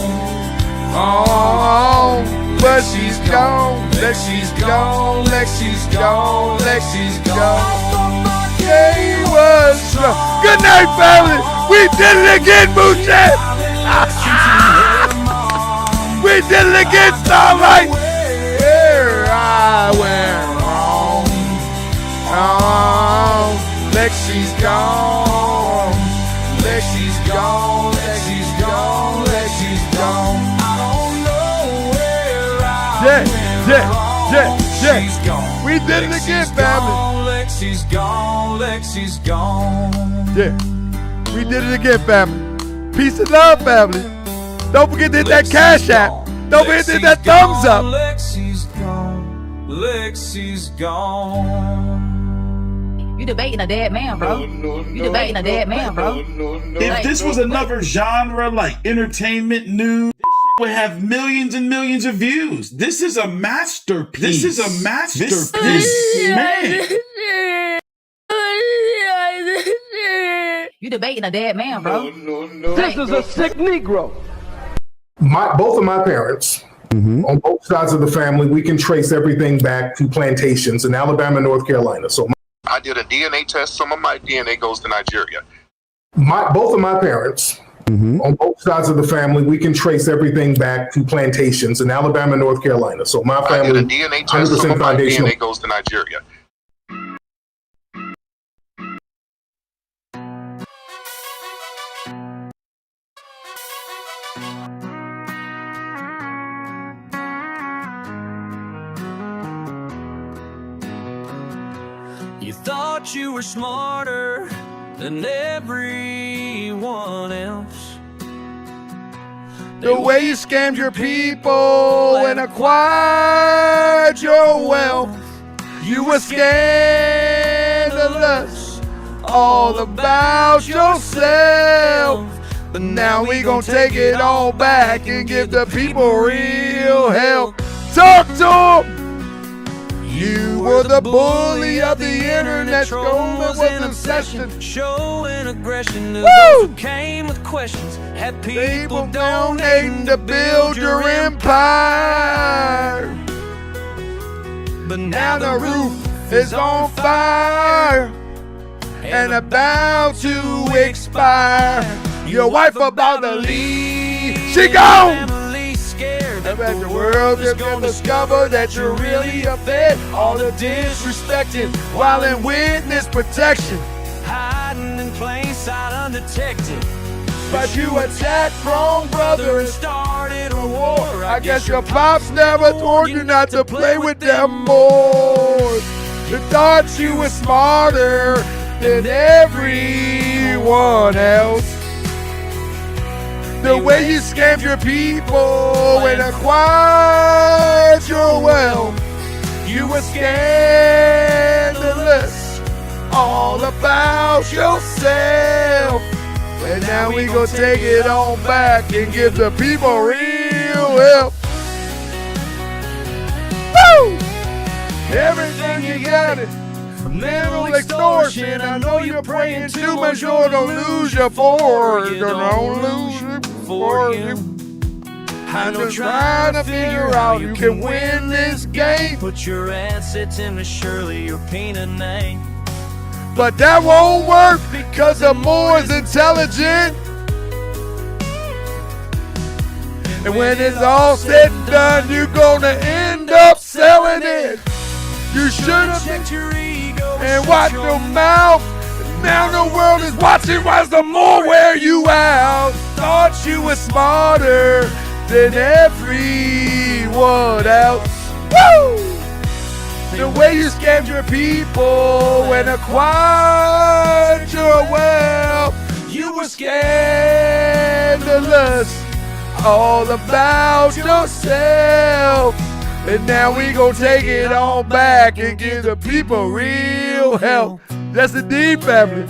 [SPEAKER 1] But she's gone. Lexi's gone. Lexi's gone. Lexi's gone. Game was strong. Good night, family. We did it again, Moochie. We did it again, Starlight. Where I went wrong. Lexi's gone. Lexi's gone. Lexi's gone. Lexi's gone. Yeah. We did it again, family.
[SPEAKER 11] Lexi's gone. Lexi's gone.
[SPEAKER 1] Yeah. We did it again, family. Peace and love, family. Don't forget to hit that cash app. Don't forget to hit that thumbs up.
[SPEAKER 11] Lexi's gone. Lexi's gone.
[SPEAKER 12] You debating a dead man, bro. You debating a dead man, bro.
[SPEAKER 13] If this was another genre like entertainment news, would have millions and millions of views. This is a masterpiece. This is a masterpiece, man.
[SPEAKER 12] You debating a dead man, bro.
[SPEAKER 8] This is a sick Negro.
[SPEAKER 4] Both of my parents, on both sides of the family, we can trace everything back to plantations in Alabama and North Carolina. So
[SPEAKER 9] I did a DNA test. Some of my DNA goes to Nigeria.
[SPEAKER 4] Both of my parents, on both sides of the family, we can trace everything back to plantations in Alabama and North Carolina. So my family,
[SPEAKER 9] I did a DNA test. Some of my
[SPEAKER 4] foundational.
[SPEAKER 9] DNA goes to Nigeria.
[SPEAKER 11] You thought you were smarter than everyone else.
[SPEAKER 1] The way you scammed your people and acquired your wealth. You were scammed scandalous, all about yourself. But now we gon' take it all back and give the people real help. Talk to them. You were the bully of the internet. School was in session.
[SPEAKER 11] Showing aggression to those who came with questions. Had people
[SPEAKER 1] donating to build your empire.
[SPEAKER 11] But
[SPEAKER 1] now the roof is on fire and about to expire. Your wife about to leave. She gone. I bet the world is gonna discover that you're really a fed. All the disrespecting while in witness protection.
[SPEAKER 11] Hiding in plain sight undetected.
[SPEAKER 1] But you attacked wrong brother and started a war. I guess your pops never warned you not to play with them boys. You thought you were smarter than everyone else. The way you scammed your people and acquired your wealth. You were scandalous, all about yourself. And now we gon' take it on back and give the people real help. Woo! Everything you got it. Mental extortion. I know you're praying too much. You're gonna lose your fortune. You're gonna lose your fortune. I'm just trying to figure out who can win this game.
[SPEAKER 11] Put your assets into Shirley, your peanut name.
[SPEAKER 1] But that won't work because the more is intelligent. And when it's all said and done, you're gonna end up selling it. You should have checked your ego and watch your mouth. Now the world is watching. Why's the more wear you out? Thought you were smarter than everyone else. Woo! The way you scammed your people and acquired your wealth. You were scandalous, all about yourself. And now we gon' take it all back and give the people real help. That's the D family.